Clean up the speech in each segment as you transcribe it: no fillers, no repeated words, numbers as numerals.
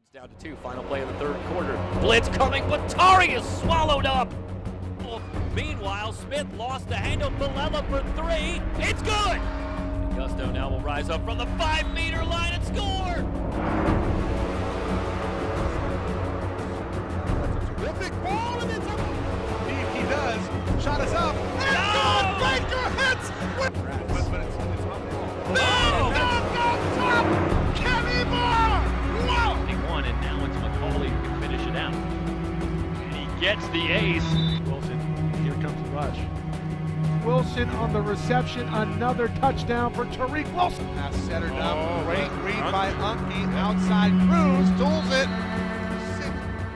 It's down to 2, final play of the third quarter. Blitz coming, but Tari is swallowed up. Meanwhile, Smith lost the handle. Bilella for 3. It's good! Gusto now will rise up from the 5-meter line and score! That's a terrific ball, and it's up. He does. Shot is up. And good! Baker hits! But it's up. No! Top! Kenny Moore! Wow! 21, and now it's McCauley who can finish it out. And he gets the ace. Wilson, here comes the rush. Wilson on the reception, another touchdown for Tariq Wilson. Pass centered up, great read by Unky, outside Cruz, tools it.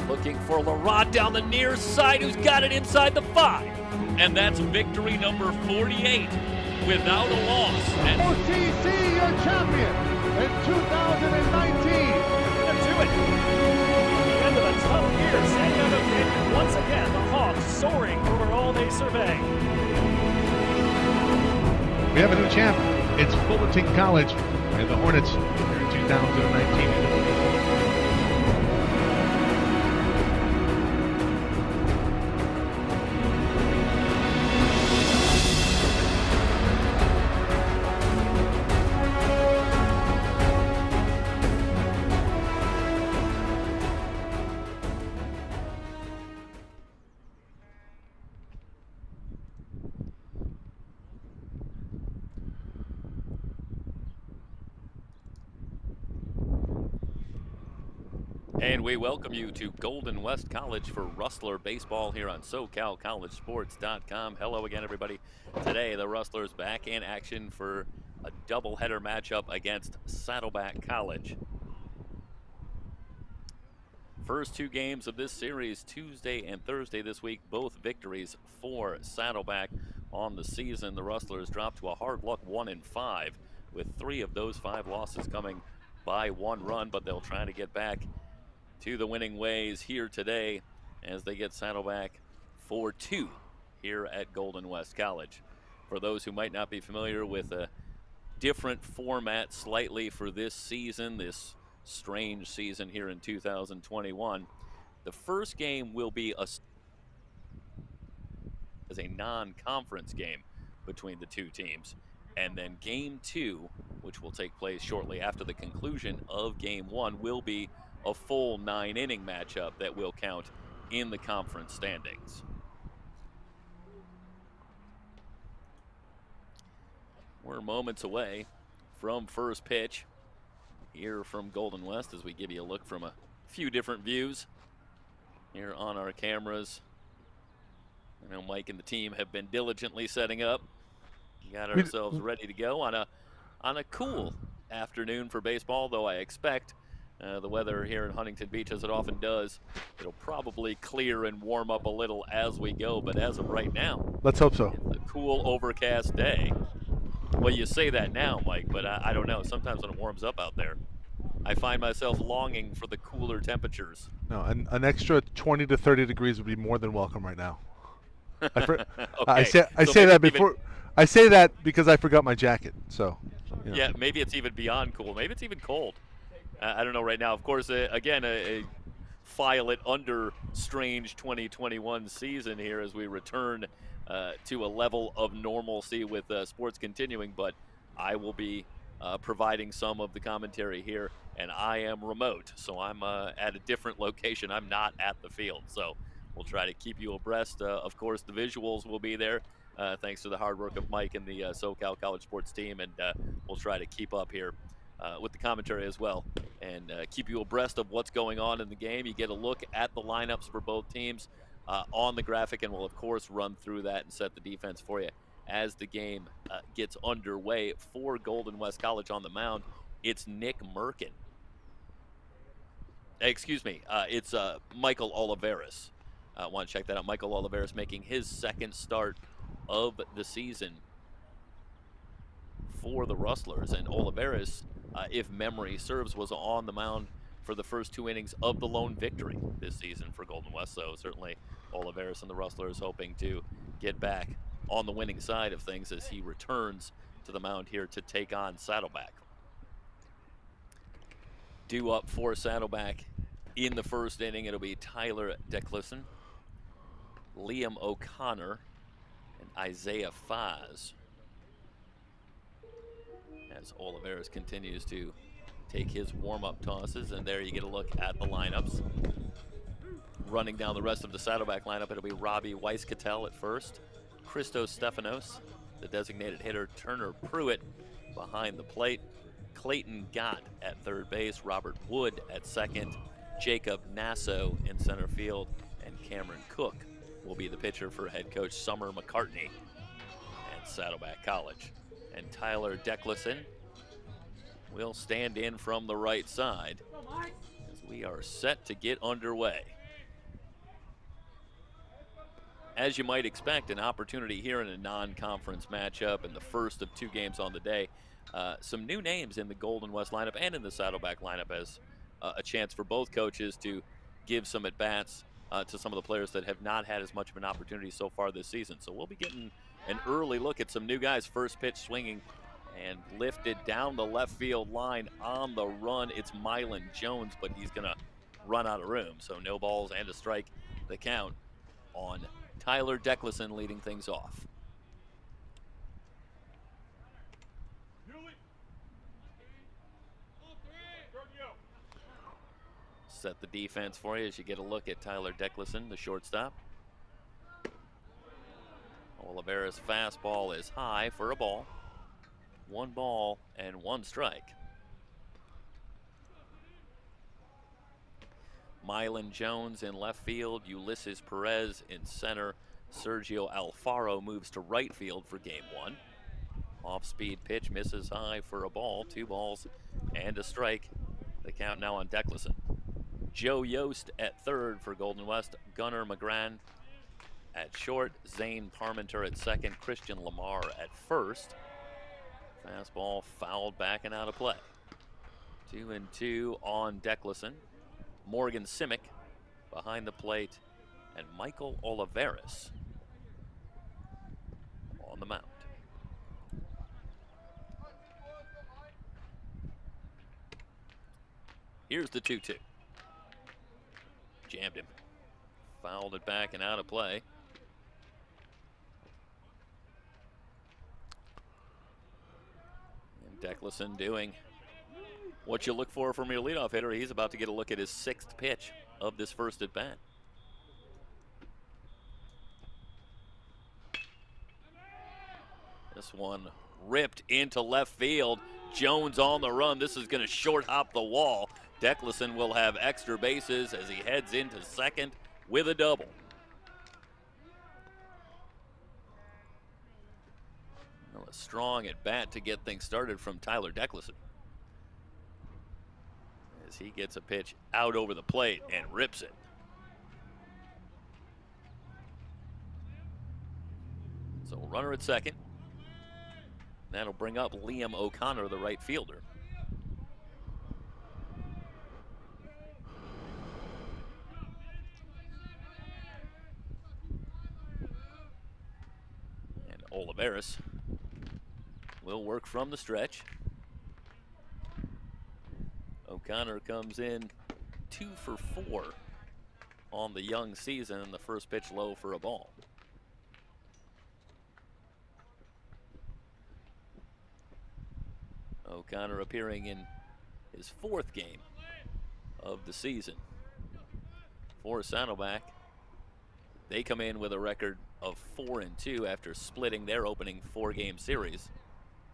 Looking for Laurent down the near side, who's got it inside the 5. And that's victory number 48 without a loss. And OTC, your champion in 2019. Let's do it. The end of a tough year, San Diego State, and once again, the Hawks soaring over all they survey. We have a new champ. It's Fullerton College and the Hornets here in 2019. And we welcome you to Golden West College for Rustler Baseball here on SoCalCollegeSports.com. Hello again, everybody. Today, the Rustlers back in action for a doubleheader matchup against Saddleback College. First 2 games of this series, Tuesday and Thursday this week, both victories for Saddleback on the season. The Rustlers dropped to a hard luck 1-5, with 3 of those 5 losses coming by 1 run, but they'll try to get back to the winning ways here today as they get Saddleback 4-2 here at Golden West College. For those who might not be familiar with a different format slightly for this season, this strange season here in 2021, the first game will be as a non-conference game between the 2 teams. And then game 2, which will take place shortly after the conclusion of game 1, will be a full 9-inning matchup that will count in the conference standings. We're moments away from first pitch here from Golden West as we give you a look from a few different views here on our cameras. I know Mike and the team have been diligently setting up. We got ourselves ready to go on a cool afternoon for baseball, though I expect the weather here in Huntington Beach, as it often does, it'll probably clear and warm up a little as we go. But as of right now, Let's hope so. It's a cool, overcast day. Well, you say that now, Mike, but I don't know. Sometimes when it warms up out there, I find myself longing for the cooler temperatures. No, an extra 20 to 30 degrees would be more than welcome right now. Okay. I say So that before. I say that because I forgot my jacket. So. You know. Yeah, maybe it's even beyond cool. Maybe it's even cold. I don't know right now. Of course, again, a file it under strange 2021 season here as we return to a level of normalcy with sports continuing. But I will be providing some of the commentary here, and I am remote, so I'm at a different location. I'm not at the field, so we'll try to keep you abreast. Of course, the visuals will be there, thanks to the hard work of Mike and the SoCal College Sports team, and we'll try to keep up here with the commentary as well, and keep you abreast of what's going on in the game. You get a look at the lineups for both teams on the graphic, and we'll, of course, run through that and set the defense for you as the game gets underway. For Golden West College on the mound, it's Nick Merkin. Excuse me, it's Michael Olivares. I want to check that out. Michael Olivares making his 2nd start of the season for the Rustlers, and Olivares, if memory serves, was on the mound for the first 2 innings of the lone victory this season for Golden West. So certainly Olivares and the Rustlers hoping to get back on the winning side of things as he returns to the mound here to take on Saddleback. Due up for Saddleback In the first inning, it'll be Tyler Decklison, Liam O'Connor, and Isaiah Faz. As Olivares continues to take his warm-up tosses, and there you get a look at the lineups. Running down the rest of the Saddleback lineup, it'll be Robbie Weiskettel at first, Christos Stefanos, the designated hitter, Turner Pruitt behind the plate, Clayton Gott at third base, Robert Wood at second, Jacob Nasso in center field, and Cameron Cook will be the pitcher for head coach Summer McCartney and Saddleback College. And Tyler Decklison will stand in from the right side as we are set to get underway. As you might expect, an opportunity here in a non-conference matchup and the first of 2 games on the day. Some new names in the Golden West lineup and in the Saddleback lineup as a chance for both coaches to give some at-bats to some of the players that have not had as much of an opportunity so far this season. So we'll be getting an early look at some new guys. First pitch swinging and lifted down the left field line on the run. It's Mylan Jones, but he's going to run out of room. So no balls and a strike, the count on Tyler Decklison leading things off. Set the defense for you as you get a look at Tyler Decklison, the shortstop. Olivares' fastball is high for a ball. 1 ball and 1 strike. Mylan Jones in left field, Ulysses Perez in center. Sergio Alfaro moves to right field for game 1. Off-speed pitch misses high for a ball. 2 balls and a strike. The count now on Decklison. Joe Yost at third for Golden West. Gunnar McGran at short. Zane Parmenter at second. Christian Lamar at first. Fastball fouled back and out of play. 2-2 on Decklison. Morgan Simic behind the plate, and Michael Olivares on the mound. Here's the 2-2. Jammed him. Fouled it back and out of play. And Decklison doing what you look for from your leadoff hitter. He's about to get a look at his 6th pitch of this first at bat. This one ripped into left field. Jones on the run. This is going to short hop the wall. Decklison will have extra bases as he heads into second with a double. Well, a strong at bat to get things started from Tyler Decklison, as he gets a pitch out over the plate and rips it. So runner at second. That'll bring up Liam O'Connor, the right fielder. And Olivares will work from the stretch. O'Connor comes in 2 for 4 on the young season, and the first pitch low for a ball. O'Connor appearing in his 4th game of the season for Saddleback. They come in with a record of 4-2 after splitting their opening 4-game series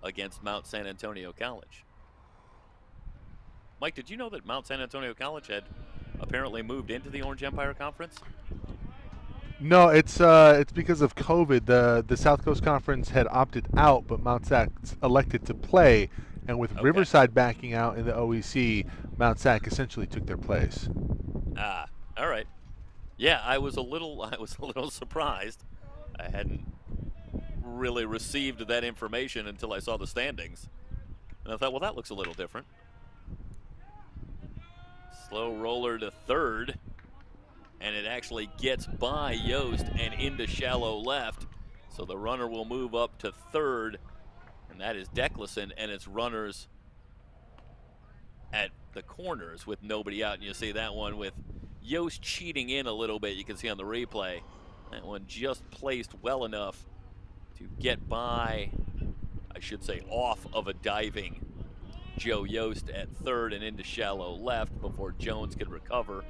against Mount San Antonio College. Mike, did you know that Mount San Antonio College had apparently moved into the Orange Empire Conference? No, it's because of COVID. The South Coast Conference had opted out, but Mount Sac elected to play, and with Riverside backing out in the OEC, Mount Sac essentially took their place. Ah, all right. Yeah, I was a little surprised. I hadn't really received that information until I saw the standings, and I thought, well, that looks a little different. Slow roller to third, and it actually gets by Yost and into shallow left. So the runner will move up to third, and that is Decklison, and it's runners at the corners with nobody out. And you see that one with Yost cheating in a little bit. You can see on the replay. That one just placed well enough to get by, I should say, off of a diving Joe Yost at third and into shallow left before Jones could recover.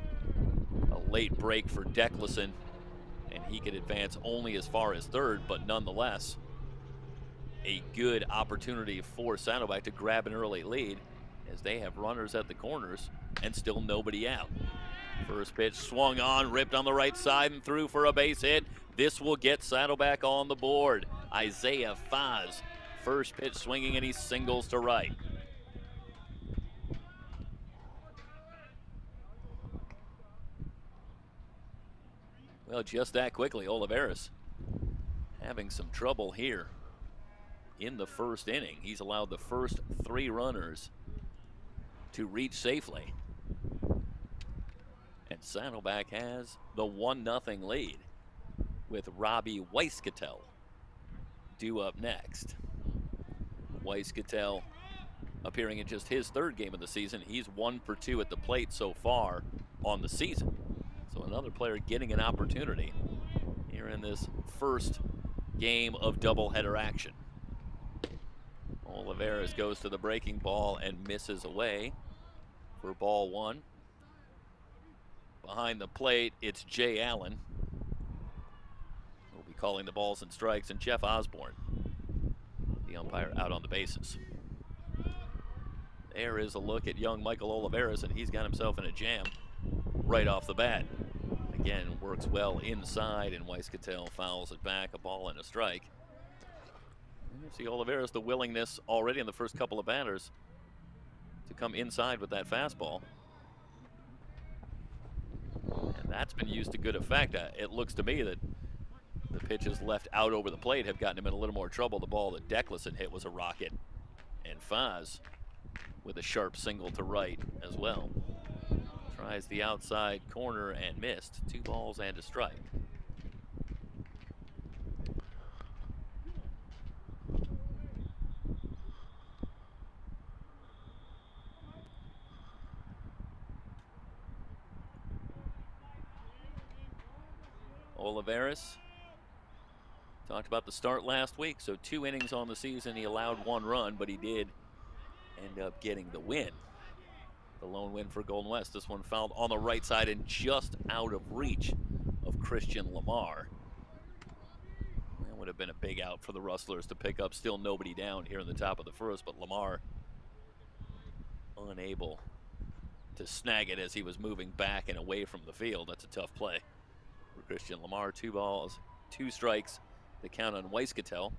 A late break for Decklison, and he could advance only as far as third, but nonetheless, a good opportunity for Saddleback to grab an early lead as they have runners at the corners and still nobody out. First pitch swung on, ripped on the right side and through for a base hit. This will get Saddleback on the board. Isaiah Faz, first pitch swinging, and he singles to right. Well, just that quickly, Olivares having some trouble here in the first inning. He's allowed the first 3 runners to reach safely. And Saddleback has the 1-0 lead with Robbie Weisskattel due up next. Weisskattel appearing in just his 3rd game of the season. He's 1 for 2 at the plate so far on the season. So another player getting an opportunity here in this first game of doubleheader action. Olivares goes to the breaking ball and misses away for ball 1. Behind the plate, it's Jay Allen. We'll be calling the balls and strikes, and Jeff Osborne, the umpire, out on the bases. There is a look at young Michael Olivares, and he's got himself in a jam right off the bat. Again, works well inside, and Weisskattel fouls it back, a ball and a strike. And you see Olivares, the willingness already in the first couple of batters to come inside with that fastball. And that's been used to good effect. It looks to me that the pitches left out over the plate have gotten him in a little more trouble. The ball that Decklison hit was a rocket, and Faz with a sharp single to right as well. Tries the outside corner and missed. 2 balls and a strike. Olivares talked about the start last week. So 2 innings on the season. He allowed 1 run, but he did end up getting the win. The lone win for Golden West. This one fouled on the right side and just out of reach of Christian Lamar. That would have been a big out for the Rustlers to pick up. Still nobody down here in the top of the first, but Lamar unable to snag it as he was moving back and away from the field. That's a tough play for Christian Lamar. 2 balls, 2 strikes. The count on Weisskattel.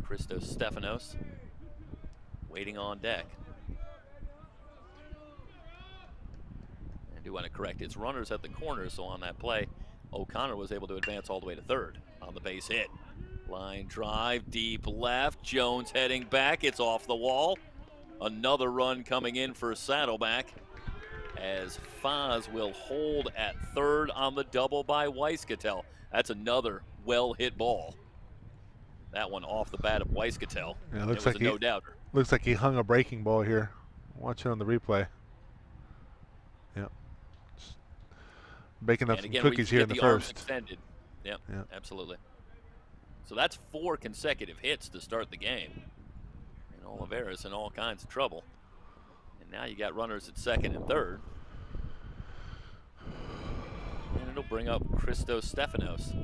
Christos Stefanos waiting on deck. I do want to correct, it's runners at the corner, so on that play, O'Connor was able to advance all the way to third on the base hit. Line drive, deep left, Jones heading back, it's off the wall. Another run coming in for Saddleback as Faz will hold at third on the double by Weisskattel. That's another well-hit ball. That one off the bat of Weisskattel. Yeah, looks it was like a no-doubter. Looks like he hung a breaking ball here. Watch it on the replay. Yep. Just baking up some cookies here in the first. Extended. Yep, absolutely. So that's 4 consecutive hits to start the game. And Olivares in all kinds of trouble. And now you got runners at second and third. And it'll bring up Christos Stefanos.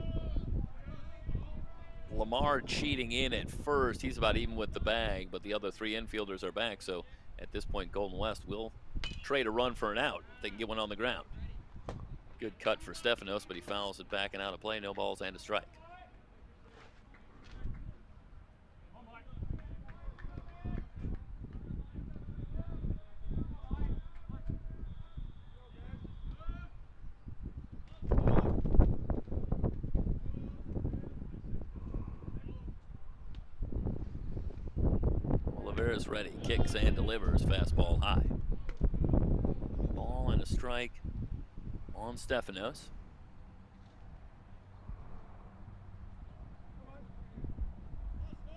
Lamar cheating in at first. He's about even with the bag, but the other 3 infielders are back. So at this point, Golden West will trade a run for an out. They can get one on the ground. Good cut for Stefanos, but he fouls it back and out of play. No balls and a strike. Olivares ready, kicks and delivers, fastball high. Ball and a strike on Stefanos.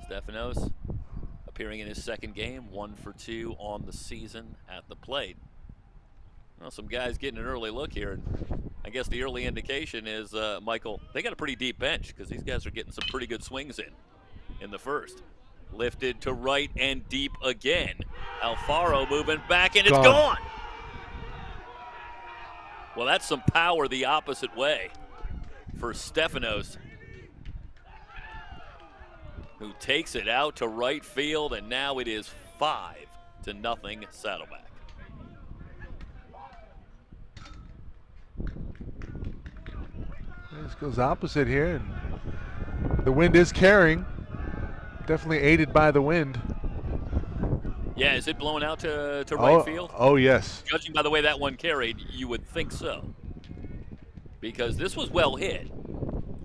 Stefanos appearing in his second game, 1 for 2 on the season at the plate. Well, some guys getting an early look here. And I guess the early indication is, Michael, they got a pretty deep bench because these guys are getting some pretty good swings in the first. Lifted to right and deep again. Alfaro moving back, and it's gone. Well, that's some power the opposite way for Stefanos, who takes it out to right field, and now it is 5-0 Saddleback. This goes opposite here, and the wind is carrying. Definitely aided by the wind. Yeah, is it blowing out to right field? Oh, yes. Judging by the way that one carried, you would think so. Because this was well hit,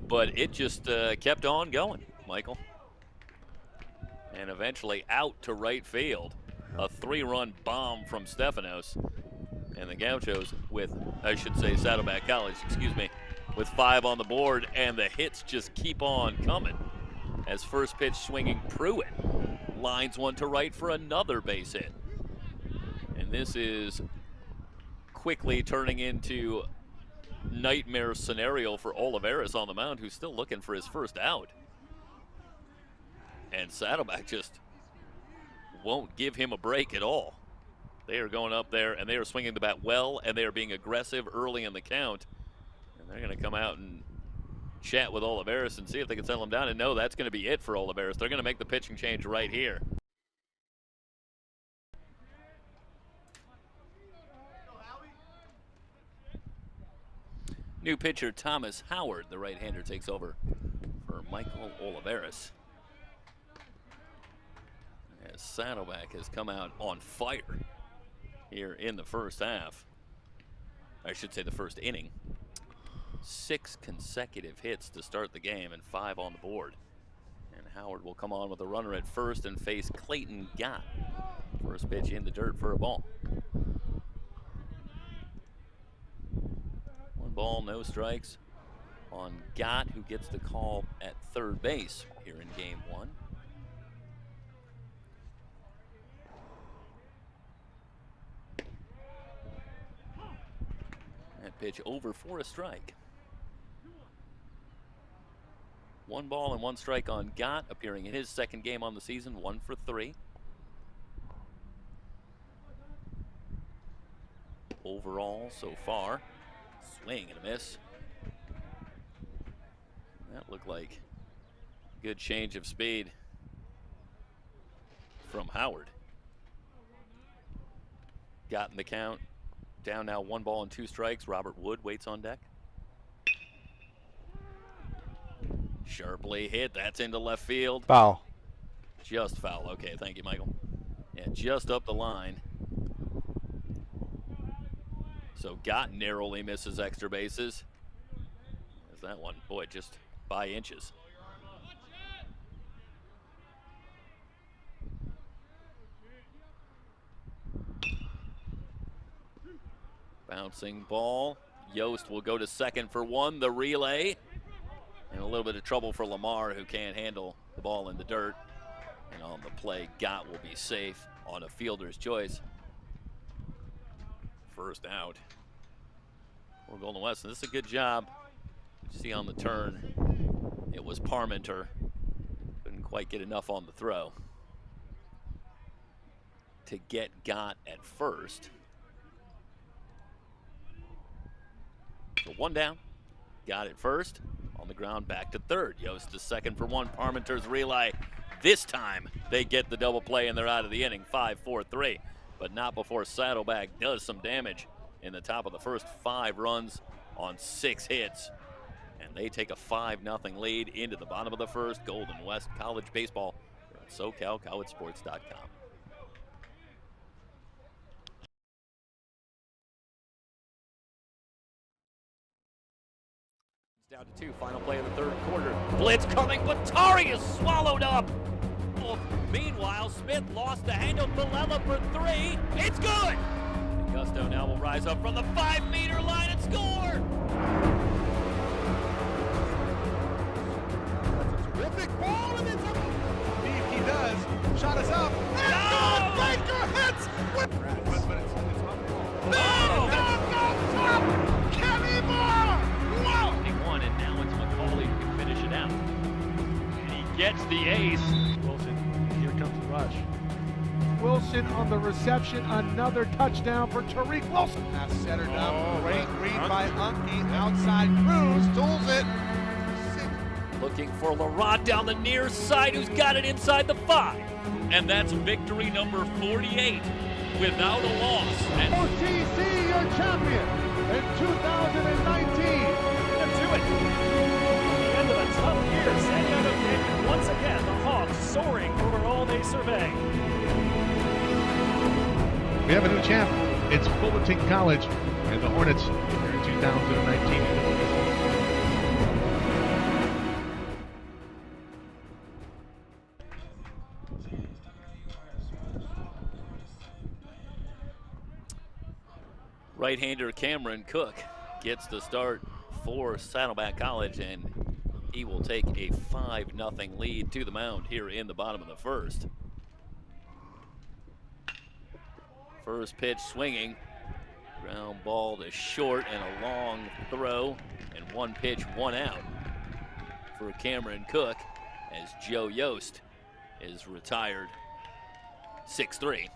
but it just kept on going, Michael. And eventually out to right field. A 3-run bomb from Stefanos. And the Gauchos with, I should say Saddleback College, excuse me, with 5 on the board, and the hits just keep on coming. As first pitch swinging Pruitt lines one to right for another base hit. And this is quickly turning into nightmare scenario for Olivares on the mound, who's still looking for his first out. And Saddleback just won't give him a break at all. They are going up there, and they are swinging the bat well, and they are being aggressive early in the count. And they're going to come out and chat with Olivares and see if they can settle him down. And no, that's going to be it for Olivares. They're going to make the pitching change right here. New pitcher Thomas Howard, the right-hander, takes over for Michael Olivares. As Saddleback has come out on fire here in the first half. I should say the first inning. 6 consecutive hits to start the game and 5 on the board. And Howard will come on with a runner at first and face Clayton Gott. First pitch in the dirt for a ball. 1 ball, no strikes on Gott, who gets the call at third base here in game 1. That pitch over for a strike. 1 ball and 1 strike on Gott, appearing in his second game on the season, 1 for 3. Overall so far, swing and a miss. That looked like a good change of speed from Howard. Gott in the count. Down now 1 ball and 2 strikes. Robert Wood waits on deck. Sharply hit. That's into left field. Foul. Just foul. Okay, thank you, Michael. Yeah, just up the line. So Gott narrowly misses extra bases. There's that one. Boy, just by inches. Bouncing ball. Yost will go to second for 1. The relay. And a little bit of trouble for Lamar, who can't handle the ball in the dirt. And on the play, Gott will be safe on a fielder's choice. First out for Golden West. And this is a good job. You see on the turn, it was Parmenter. Couldn't quite get enough on the throw to get Gott at first. So 1 down. Got it first. On the ground, back to third. Yost to second for 1. Parmenter's relay. This time they get the double play and they're out of the inning. 5-4-3. But not before Saddleback does some damage in the top of the first. 5 runs on 6 hits. And they take a 5-0 lead into the bottom of the first. Golden West College Baseball at SoCalCollegeSports.com. Down to 2, final play of the third quarter. Blitz coming, but Tari is swallowed up. Oh, meanwhile, Smith lost the handle. Villela for 3. It's good. And Gusto now will rise up from the 5-meter line and score. That's a terrific ball, and it's up. He does. Shot is up. And No! Baker hits. But it's up. No! gets the ace. Wilson, here comes the rush. Wilson on the reception, another touchdown for Tariq Wilson. Pass centered up, great read by Unky, outside Cruz, tools it. Looking for Laurent down the near side, who's got it inside the 5. And that's victory number 48 without a loss. And OTC, your champion in 2019. And to it. The end of a tough year, San Diego. Once again, the Hawks soaring over all they survey. We have a new champ. It's Fullerton College and the Hornets here in 2019. right-hander Cameron Cook gets the start for Saddleback College, and he will take a 5-0 lead to the mound here in the bottom of the first. First pitch swinging, ground ball to short and a long throw, and 1 pitch, 1 out for Cameron Cook as Joe Yost is retired 6-3.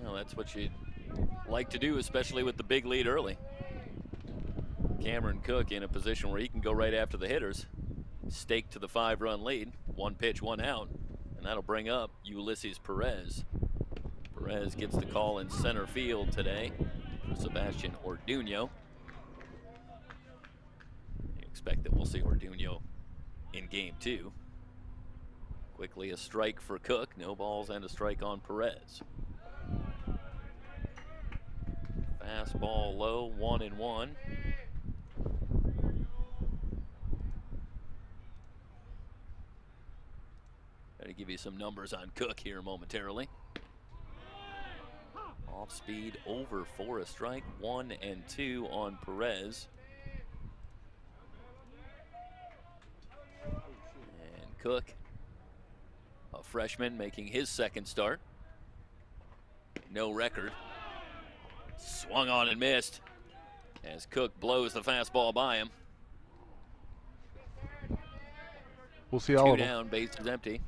Well, that's what you'd like to do, especially with the big lead early. Cameron Cook in a position where he can go right after the hitters. Stake to the 5-run lead. 1 pitch, 1 out. And that'll bring up Ulysses Perez. Perez gets the call in center field today for Sebastian Orduño. You expect that we'll see Orduño in game 2. Quickly a strike for Cook. No balls and a strike on Perez. Fastball low, 1-1. Going to give you some numbers on Cook here momentarily. Off speed over for a strike, 1 and 2 on Perez. And Cook, a freshman, making his second start. No record. Swung on and missed as Cook blows the fastball by him. We'll see all of them. 2 down, base is empty.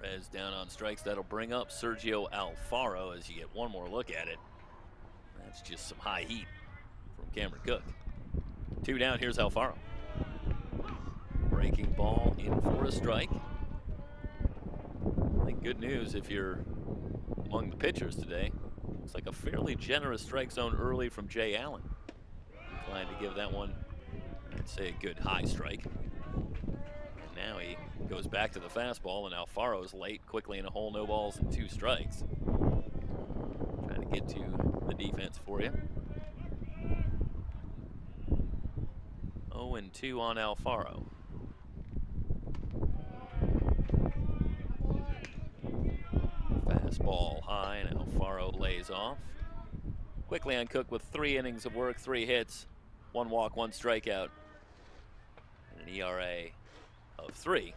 Perez down on strikes. That'll bring up Sergio Alfaro as you get one more look at it. That's just some high heat from Cameron Cook. 2 down, here's Alfaro. Breaking ball in for a strike. I think good news if you're among the pitchers today. Looks like a fairly generous strike zone early from Jay Allen. Inclined to give that one, I'd say, a good high strike. And now he goes back to the fastball, and Alfaro's late, quickly in a hole, no balls and 2 strikes. Trying to get to the defense for you. 0-2 on Alfaro. Fastball high, and Alfaro lays off. Quickly on Cook with 3 innings of work, 3 hits, 1 walk, 1 strikeout, and an ERA of 3.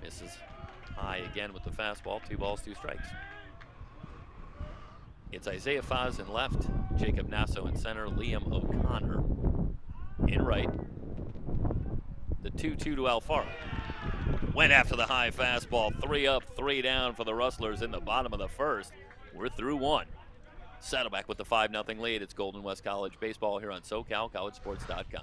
Misses high again with the fastball, 2 balls, 2 strikes. It's Isaiah Faz in left, Jacob Nasso in center, Liam O'Connor in right. The 2-2 to Alfaro. Went after the high fastball, 3 up, 3 down for the Rustlers in the bottom of the first. We're through 1. Saddleback with the 5-0 lead. It's Golden West College baseball here on SoCalCollegeSports.com.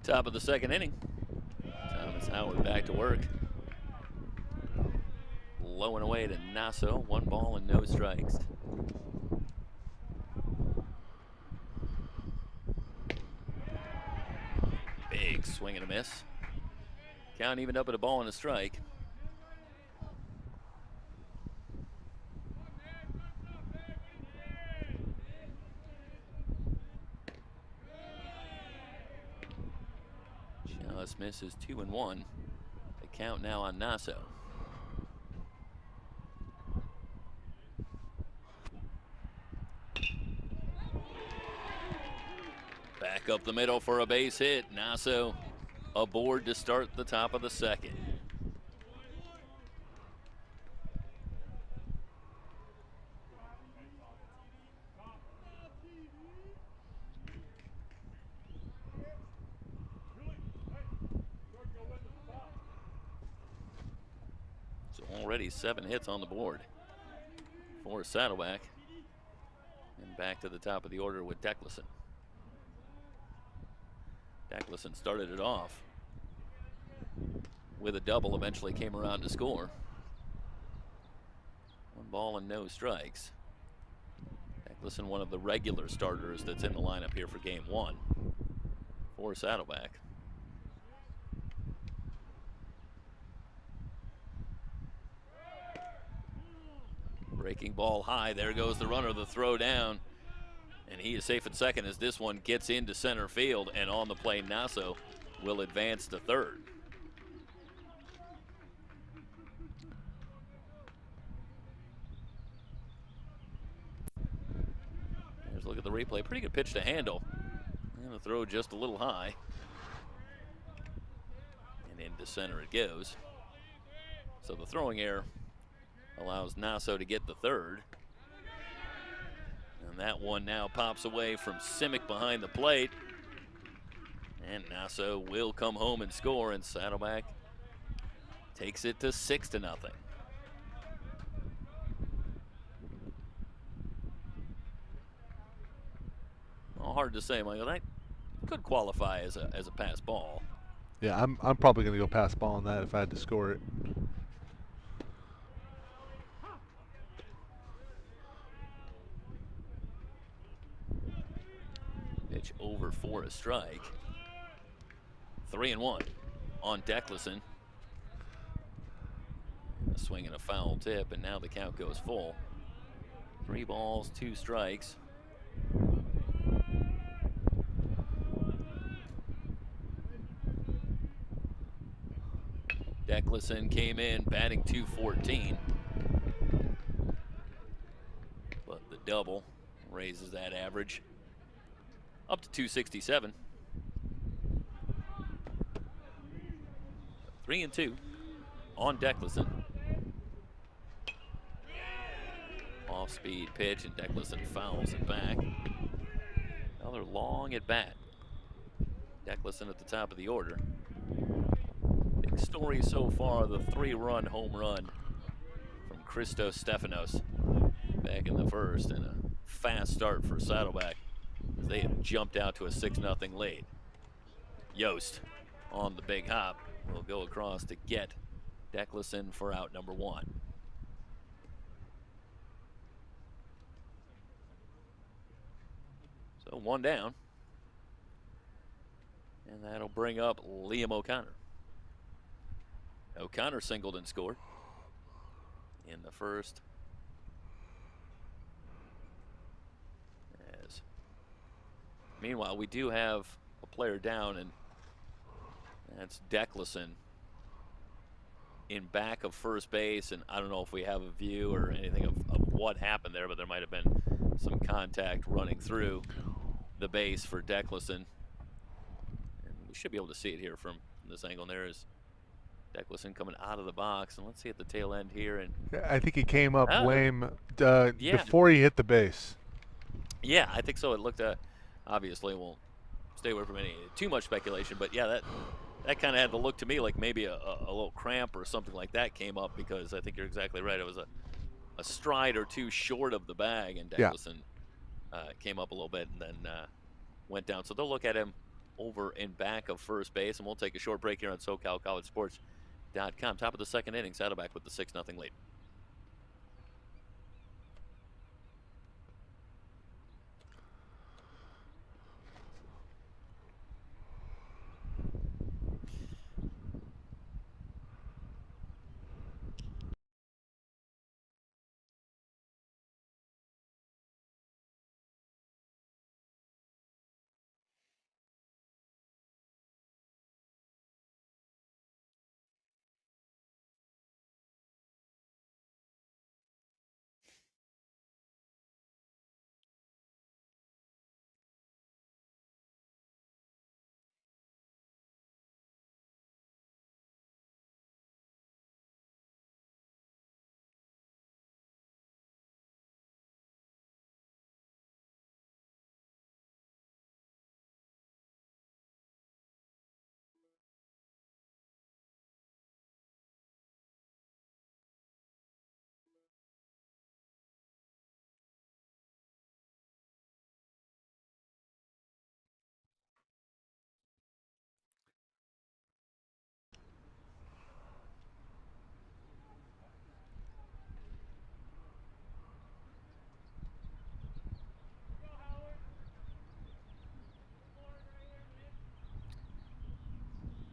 Top of the second inning. Thomas Howard back to work. Low and away to Nasso. 1 ball and no strikes. Big swing and a miss. Count evened up at a ball and a strike. Just misses 2-1. The count now on Nasso. Back up the middle for a base hit. Nasso aboard to start the top of the second. So already 7 hits on the board for Saddleback. And back to the top of the order with Decklison. Decklison started it off with a double, eventually came around to score. 1 ball and no strikes. Decklison, one of the regular starters that's in the lineup here for game 1 for Saddleback. Breaking ball high, there goes the runner, the throw down. And he is safe at second as this one gets into center field, and on the play, Nasso will advance to third. Here's a look at the replay. Pretty good pitch to handle. And the throw just a little high. And into center it goes. So the throwing error allows Nasso to get the third. And that one now pops away from Simic behind the plate. And Nasso will come home and score, and Saddleback takes it to 6-0. Well, hard to say, Michael. That could qualify as a pass ball. Yeah, I'm probably going to go pass ball on that if I had to score it. Pitch over for a strike. 3-1 on Decklison. A swing and a foul tip, and now the count goes full. 3 balls, 2 strikes. Decklison came in batting .214, but the double raises that average up to .267. 3-2 on Decklison. Off-speed pitch, and Decklison fouls it back. Another long at bat. Decklison at the top of the order. Big story so far, the 3-run home run from Christos Stefanos back in the first, and a fast start for Saddleback. They have jumped out to a 6-0 lead. Yost on the big hop will go across to get Decklison for out number 1. So 1 down. And that'll bring up Liam O'Connor. O'Connor singled and scored in the first. Meanwhile, we do have a player down, and that's Decklison in back of first base. And I don't know if we have a view or anything of what happened there, but there might have been some contact running through the base for Decklison. And we should be able to see it here from this angle. And there is Decklison coming out of the box. And let's see at the tail end here. And I think he came up lame before he hit the base. Yeah, I think so. It looked obviously, we'll stay away from any too much speculation, but yeah, that kind of had the look to me like maybe a little cramp or something like that came up, because I think you're exactly right. It was a stride or two short of the bag, and Decklison came up a little bit and then went down. So they'll look at him over and back of first base. And we'll take a short break here on SoCalCollegeSports.com. Top of the second inning, Saddleback with the 6-0 lead.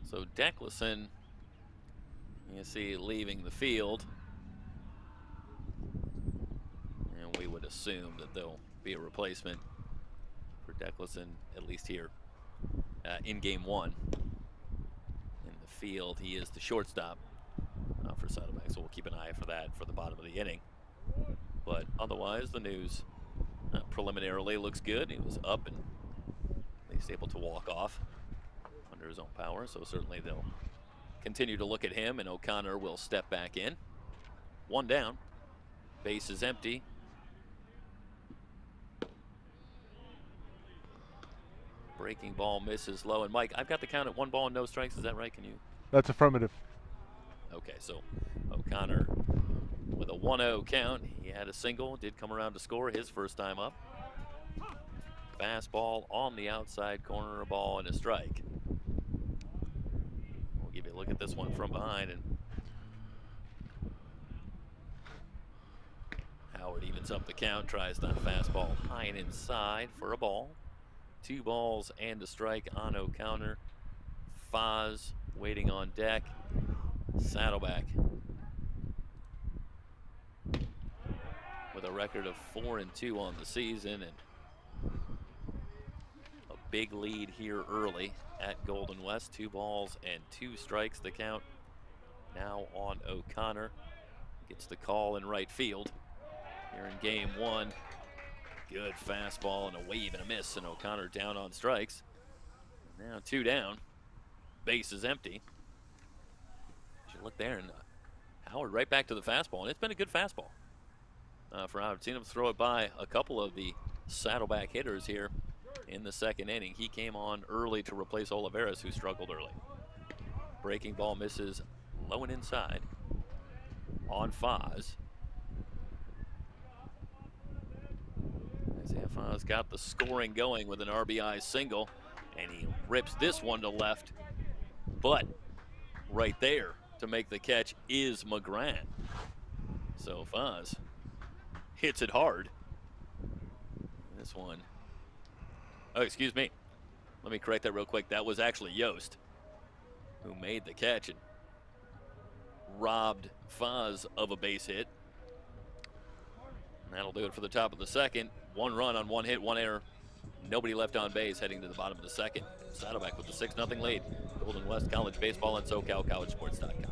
So Decklison, you see, leaving the field. And we would assume that there'll be a replacement for Decklison, at least here in game one. In the field, he is the shortstop for Saddleback, so we'll keep an eye for that for the bottom of the inning. But otherwise, the news preliminarily looks good. He was up and at least able to walk off under his own power, so certainly they'll continue to look at him, and O'Connor will step back in. One down, base is empty. Breaking ball misses low, and Mike, I've got the count at 1 ball and no strikes. Is that right? Can you? That's affirmative. Okay, so O'Connor with a 1-0 count. He had a single, did come around to score his first time up. Fastball on the outside corner, a ball and a strike. We'll give you a look at this one from behind, and Howard evens up the count, tries that fastball high and inside for a ball. 2 balls and a strike on O'Connor. Foz waiting on deck. Saddleback with a record of 4-2 on the season, and a big lead here early at Golden West. 2 balls and 2 strikes, the count now on O'Connor. Gets the call in right field here in game one. Good fastball and a wave and a miss, and O'Connor down on strikes. Now 2 down, base is empty. You look there, and Howard right back to the fastball, and it's been a good fastball for Howard. Seen him throw it by a couple of the Saddleback hitters here in the second inning. He came on early to replace Olivares, who struggled early. Breaking ball misses low and inside on Foz. Isaiah Foz got the scoring going with an RBI single, and he rips this one to left, but right there to make the catch is McGran. So Foz hits it hard. This one, oh, excuse me. Let me correct that real quick. That was actually Yost who made the catch and robbed Foz of a base hit. And that'll do it for the top of the second. 1 run on 1 hit, 1 error. Nobody left on base heading to the bottom of the second. Saddleback with the 6-0 lead. Golden West College Baseball and SoCalCollegeSports.com.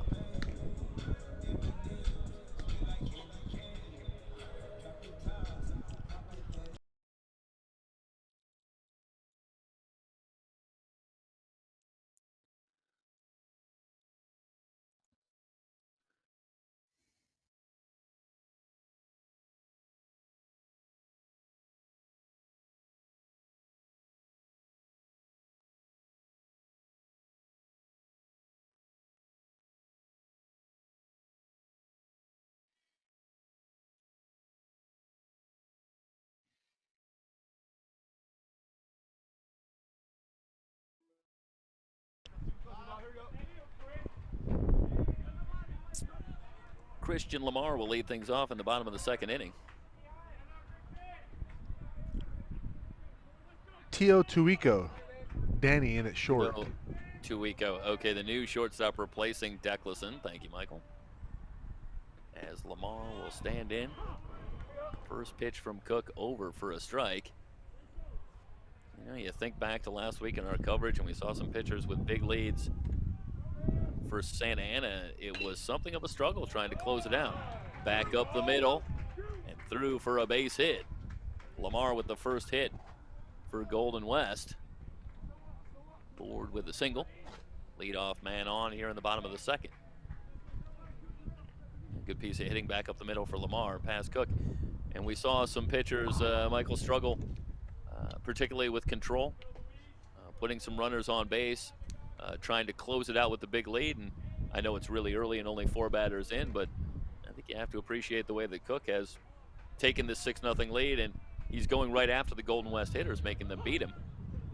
Christian Lamar will lead things off in the bottom of the second inning. Tio Tuico, Danny in at short. Tuico, okay, the new shortstop replacing Declison. Thank you, Michael. As Lamar will stand in. First pitch from Cook over for a strike. You know, you think back to last week in our coverage and we saw some pitchers with big leads. For Santa Ana, it was something of a struggle trying to close it out. Back up the middle and through for a base hit. Lamar with the first hit for Golden West. Board with a single. Leadoff man on here in the bottom of the second. Good piece of hitting back up the middle for Lamar, past Cook. And we saw some pitchers, Michael, struggle, particularly with control, putting some runners on base, trying to close it out with the big lead. And I know it's really early and only 4 batters in, but I think you have to appreciate the way that Cook has taken this 6-0 lead, and he's going right after the Golden West hitters, making them beat him,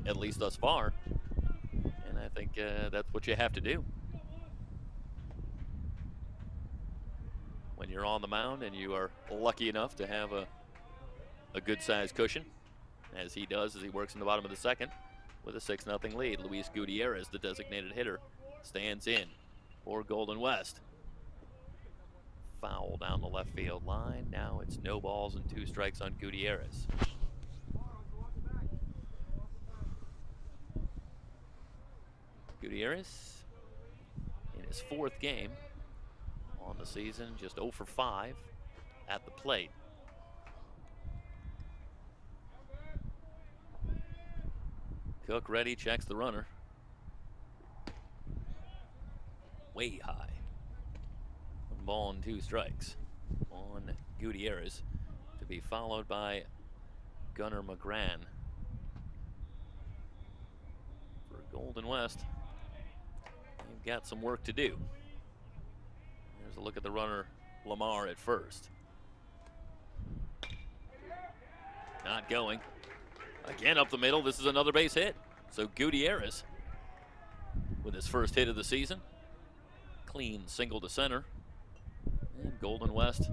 at least thus far. And I think that's what you have to do when you're on the mound and you are lucky enough to have a good-sized cushion, as he does as he works in the bottom of the second with a 6-0 lead. Luis Gutierrez, the designated hitter, stands in for Golden West. Foul down the left field line. Now it's no balls and 2 strikes on Gutierrez. Gutierrez in his 4th game on the season, just 0 for 5 at the plate. Cook ready, checks the runner. Way high. 1 ball and 2 strikes on Gutierrez, to be followed by Gunnar McGran. For Golden West, they've got some work to do. There's a look at the runner, Lamar, at first. Not going. Again up the middle, this is another base hit. So Gutierrez with his first hit of the season. Clean single to center. And Golden West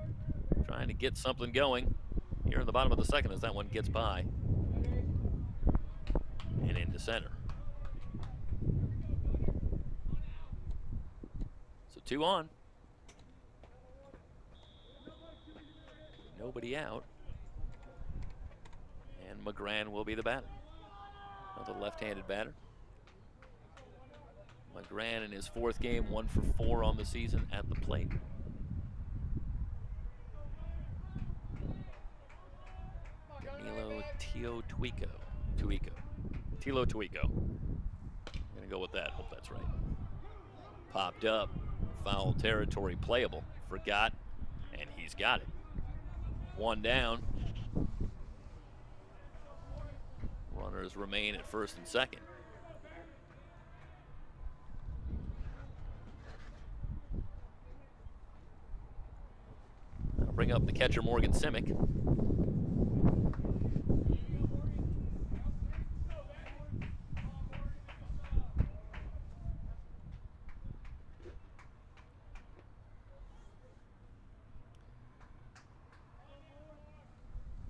trying to get something going here in the bottom of the second as that one gets by and into center. So 2 on. Nobody out. And McGran will be the batter. Another left-handed batter. McGran in his 4th game, 1 for 4 on the season at the plate. Danilo Tuico. Tilo Tuico. I'm gonna go with that, hope that's right. Popped up, foul territory, playable. Forgot, and he's got it. 1 down. Runners remain at first and second. I'll bring up the catcher, Morgan Simic.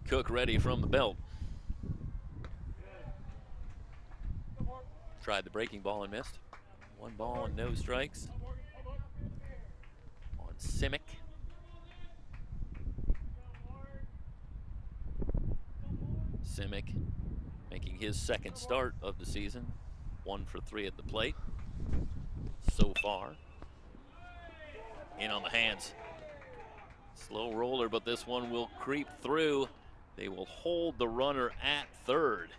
Cook ready from the belt. Tried the breaking ball and missed. 1 ball and no strikes on Simic. Simic making his 2nd start of the season. 1 for 3 at the plate so far. In on the hands. Slow roller, but this one will creep through. They will hold the runner at third.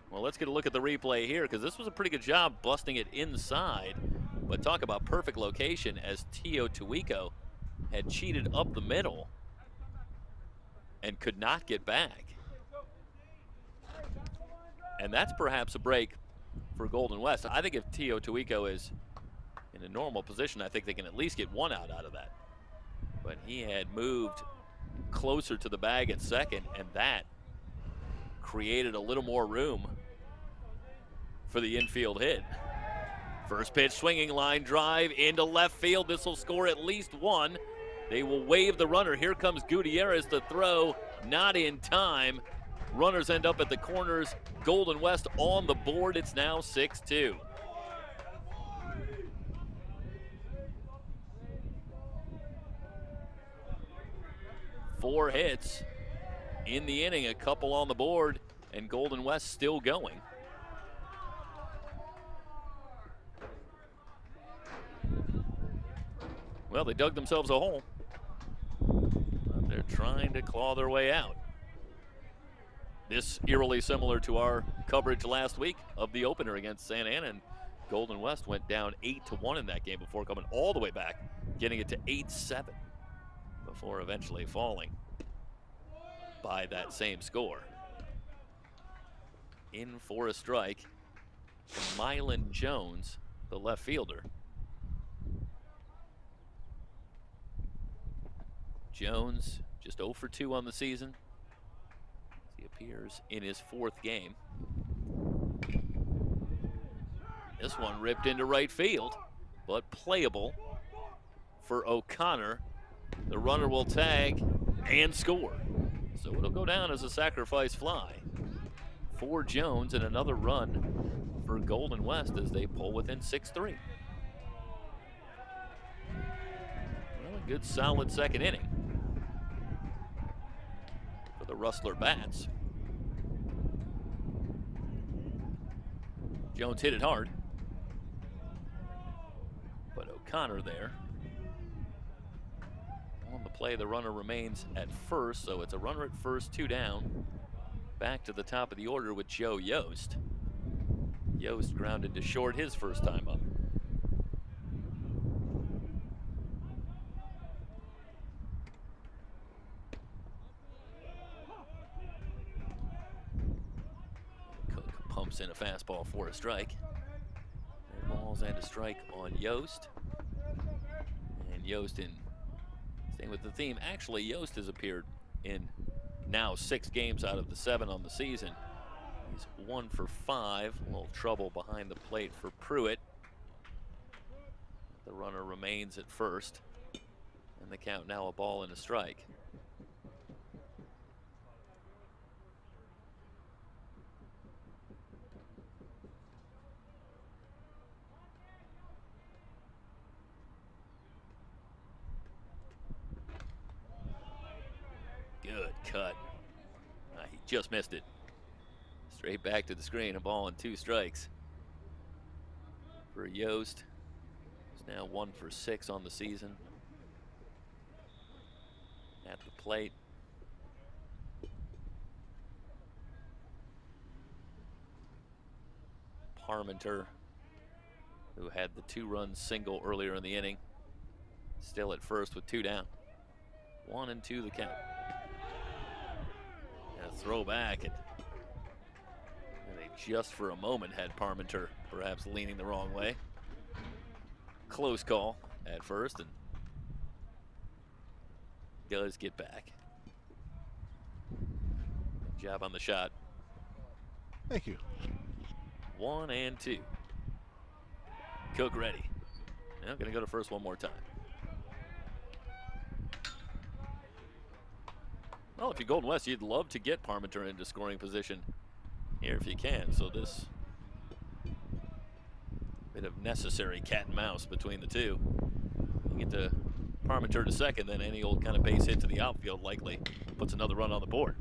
Well, let's get a look at the replay here, because this was a pretty good job busting it inside. But talk about perfect location, as Tio Tuico had cheated up the middle and could not get back. And that's perhaps a break for Golden West. I think if Tio Tuico is in a normal position, I think they can at least get 1 out of that. But he had moved closer to the bag at second, and that created a little more room for the infield hit. First pitch, swinging line drive into left field. This will score at least one. They will wave the runner. Here comes Gutierrez to throw, not in time. Runners end up at the corners. Golden West on the board. It's now 6-2. Four hits in the inning, a couple on the board, and Golden West still going. Well, they dug themselves a hole. But they're trying to claw their way out. This eerily similar to our coverage last week of the opener against Santa Ana, and Golden West went down 8-1 in that game before coming all the way back, getting it to 8-7 before eventually falling by that same score. In for a strike, Mylan Jones, the left fielder. Jones just 0 for 2 on the season. He appears in his fourth game. This one ripped into right field, but playable for O'Connor. The runner will tag and score. So it'll go down as a sacrifice fly for Jones, and another run for Golden West as they pull within 6-3. Well, a good solid second inning for the Rustler Bats. Jones hit it hard, but O'Connor there. On the play, the runner remains at first, so it's a runner at first, 2 down. Back to the top of the order with Joe Yost. Yost grounded to short his first time up. Cook pumps in a fastball for a strike. No balls and a strike on Yost. And Yost in staying with the theme. Actually, Yost has appeared in now 6 games out of the 7 on the season. He's 1 for 5. A little trouble behind the plate for Pruitt. The runner remains at first. And the count now a ball and a strike. Good cut. He just missed it. Straight back to the screen, a ball and 2 strikes for Yost. He's now 1 for 6 on the season. At the plate. Parmenter, who had the 2-run single earlier in the inning, still at first with 2 down. 1-2 the count. And a throw back, and they just for a moment had Parmenter perhaps leaning the wrong way. Close call at first, and does get back. Good job on the shot. Thank you. 1-2. Cook ready. Now gonna go to first one more time. Well, if you're Golden West, you'd love to get Parmenter into scoring position here if you can. So this bit of necessary cat and mouse between the two. You get to Parmenter to second, then any old kind of base hit to the outfield likely puts another run on the board.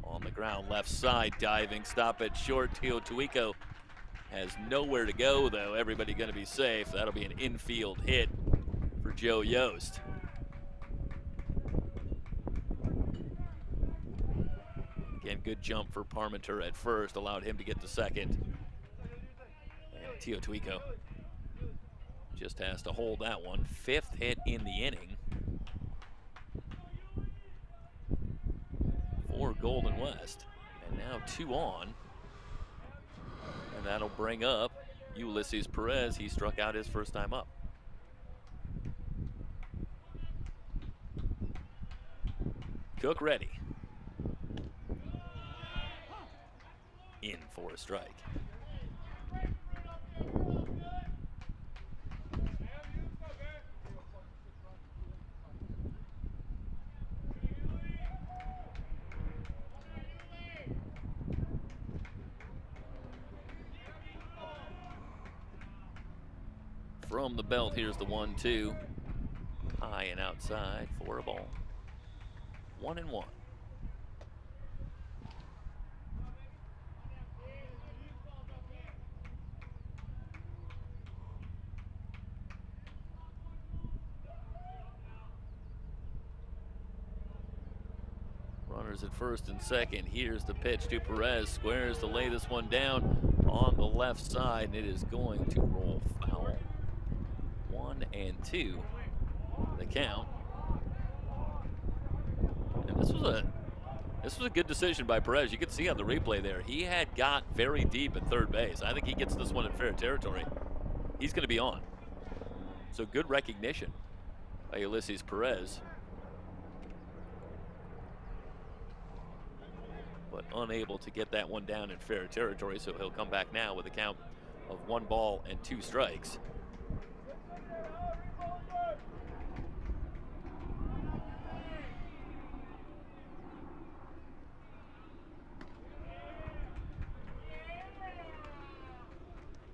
On the ground, left side, diving, stop at short. Tuico has nowhere to go, though. Everybody going to be safe. That'll be an infield hit for Joe Yost. Again, good jump for Parmenter at first, allowed him to get to second. And Tuico just has to hold that one. 5th hit in the inning for Golden West. And now 2 on. And that'll bring up Ulysses Perez. He struck out his first time up. Cook ready. In for a strike. From the belt, here's the 1-2. High and outside for a ball. 1-1. Runners at first and second. Here's the pitch to Perez. Squares to lay this one down on the left side, and it is going to roll foul. 1-2, the count. And this was a good decision by Perez. You could see on the replay there, he had got very deep at third base. I think he gets this one in fair territory. He's going to be on. So good recognition by Ulysses Perez. But unable to get that one down in fair territory, so he'll come back now with a count of 1 ball and 2 strikes.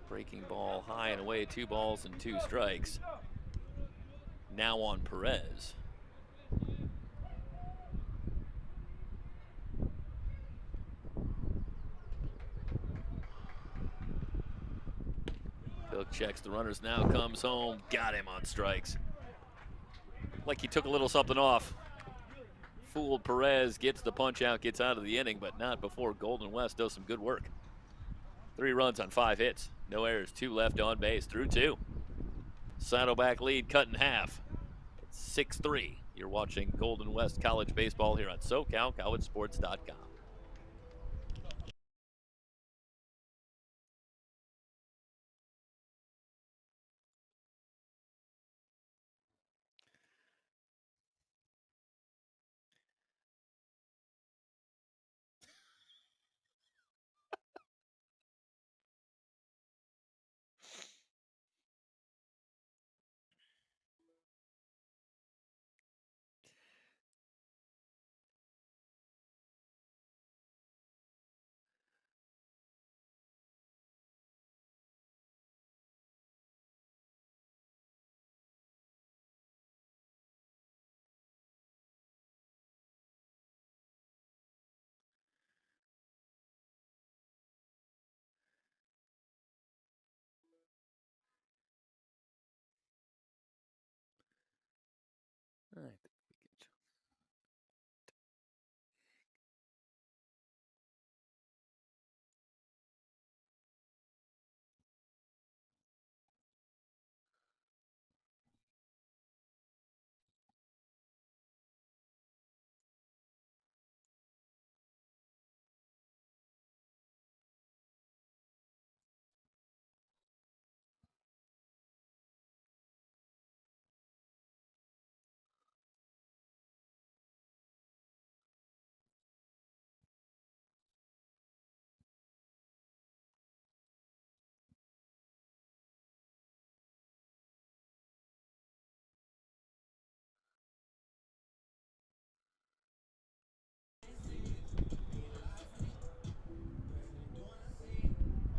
Breaking ball high and away, 2 balls and 2 strikes. Now on Perez. Cook checks the runners, now comes home, got him on strikes. Like he took a little something off. Fooled Perez, gets the punch out, gets out of the inning, but not before Golden West does some good work. 3 runs on 5 hits, no errors, 2 left on base, through 2. Saddleback lead cut in half. It's 6-3. You're watching Golden West College Baseball here on SoCalCollegeSports.com. I think we can.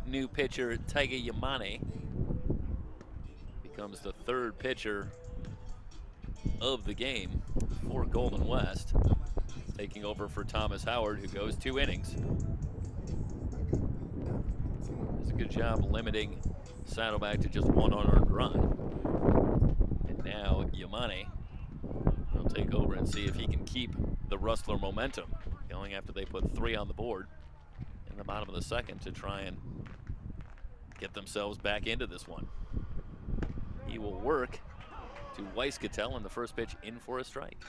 New pitcher Tiger Yamane becomes the 3rd pitcher of the game for Golden West, taking over for Thomas Howard, who goes 2 innings. Does a good job limiting Saddleback to just 1 unearned run. And now Yamane will take over and see if he can keep the Rustler momentum going after they put 3 on the board in the bottom of the 2nd to try and get themselves back into this one. He will work to Weiss-Cattell in the first pitch, in for a strike.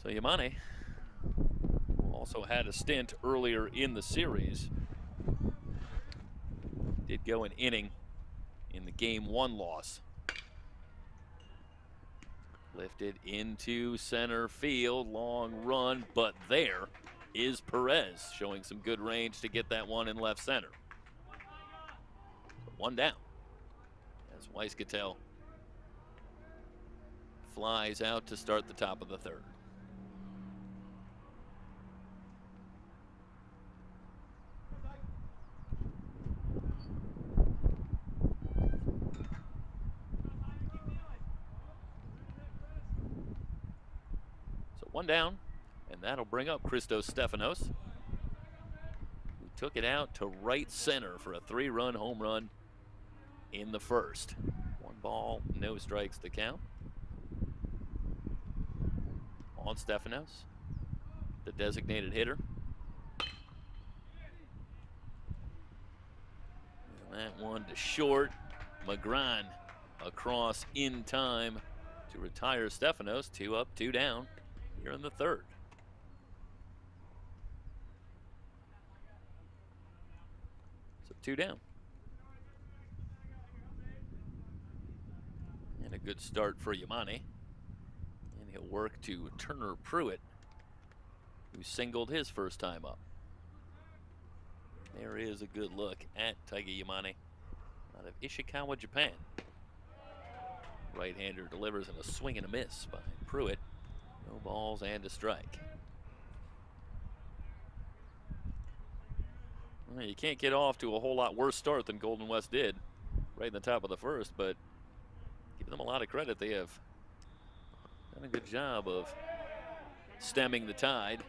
So Yamane, who also had a stint earlier in the series, did go an inning in the Game 1 loss. Lifted into center field, long run, but there is Perez, showing some good range to get that one in left center. 1 down as Weiss-Cattell flies out to start the top of the 3rd. One down, and that'll bring up Christos Stefanos, who took it out to right center for a 3-run home run in the first. 1 ball, no strikes to count on Stefanos, the designated hitter. And that one to short. McGran across in time to retire Stefanos. 2 up, 2 down here in the third. So 2 down. And a good start for Yamane. And he'll work to Turner Pruitt, who singled his first time up. There is a good look at Taiga Yamane out of Ishikawa, Japan. Right-hander delivers in a swing and a miss by Pruitt. No balls and a strike. Well, you can't get off to a whole lot worse start than Golden West did right in the top of the first, but give them a lot of credit. They have done a good job of stemming the tide.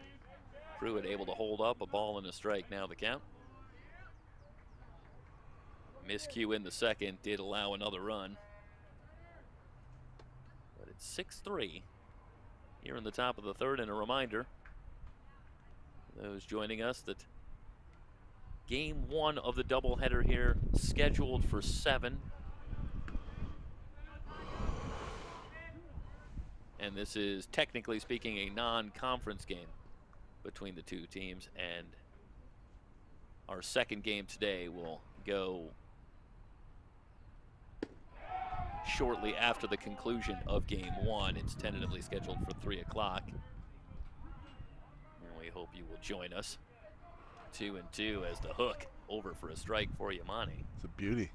Pruitt able to hold up a ball and a strike. Now the count. Miscue in the second did allow another run. But it's 6-3 here in the top of the third. And a reminder, those joining us, that game 1 of the doubleheader here scheduled for 7. And this is, technically speaking, a non-conference game between the two teams. And our second game today will go shortly after the conclusion of game 1. It's tentatively scheduled for 3 o'clock. And we hope you will join us. 2-2 as the hook over for a strike for Yamane. It's a beauty.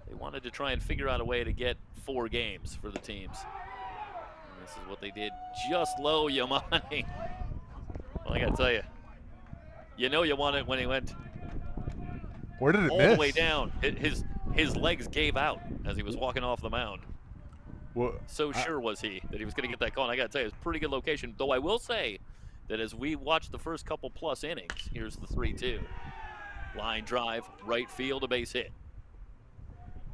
They wanted to try and figure out a way to get 4 games for the teams. And this is what they did. Just low, Yamane. Well, I gotta tell you, you know you want it when he went Where did it all miss? the way down. His legs gave out as he was walking off the mound. Well, So sure was he that he was going to get that call. And I got to tell you, it's a pretty good location. Though I will say that as we watch the first couple plus innings, here's the 3-2. Line drive, right field, a base hit.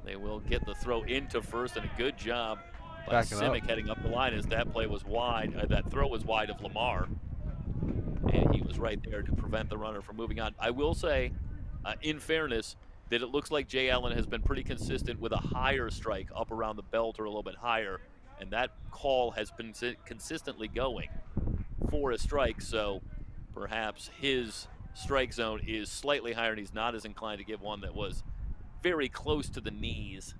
They will get the throw into first, and a good job by Backing Simic up. heading up the line as that play was wide. That throw was wide of Lamar. And he was right there to prevent the runner from moving on. I will say, in fairness, that it looks like Jay Allen has been pretty consistent with a higher strike up around the belt or a little bit higher, and that call has been consistently going for a strike, so perhaps his strike zone is slightly higher and he's not as inclined to give one that was very close to the knees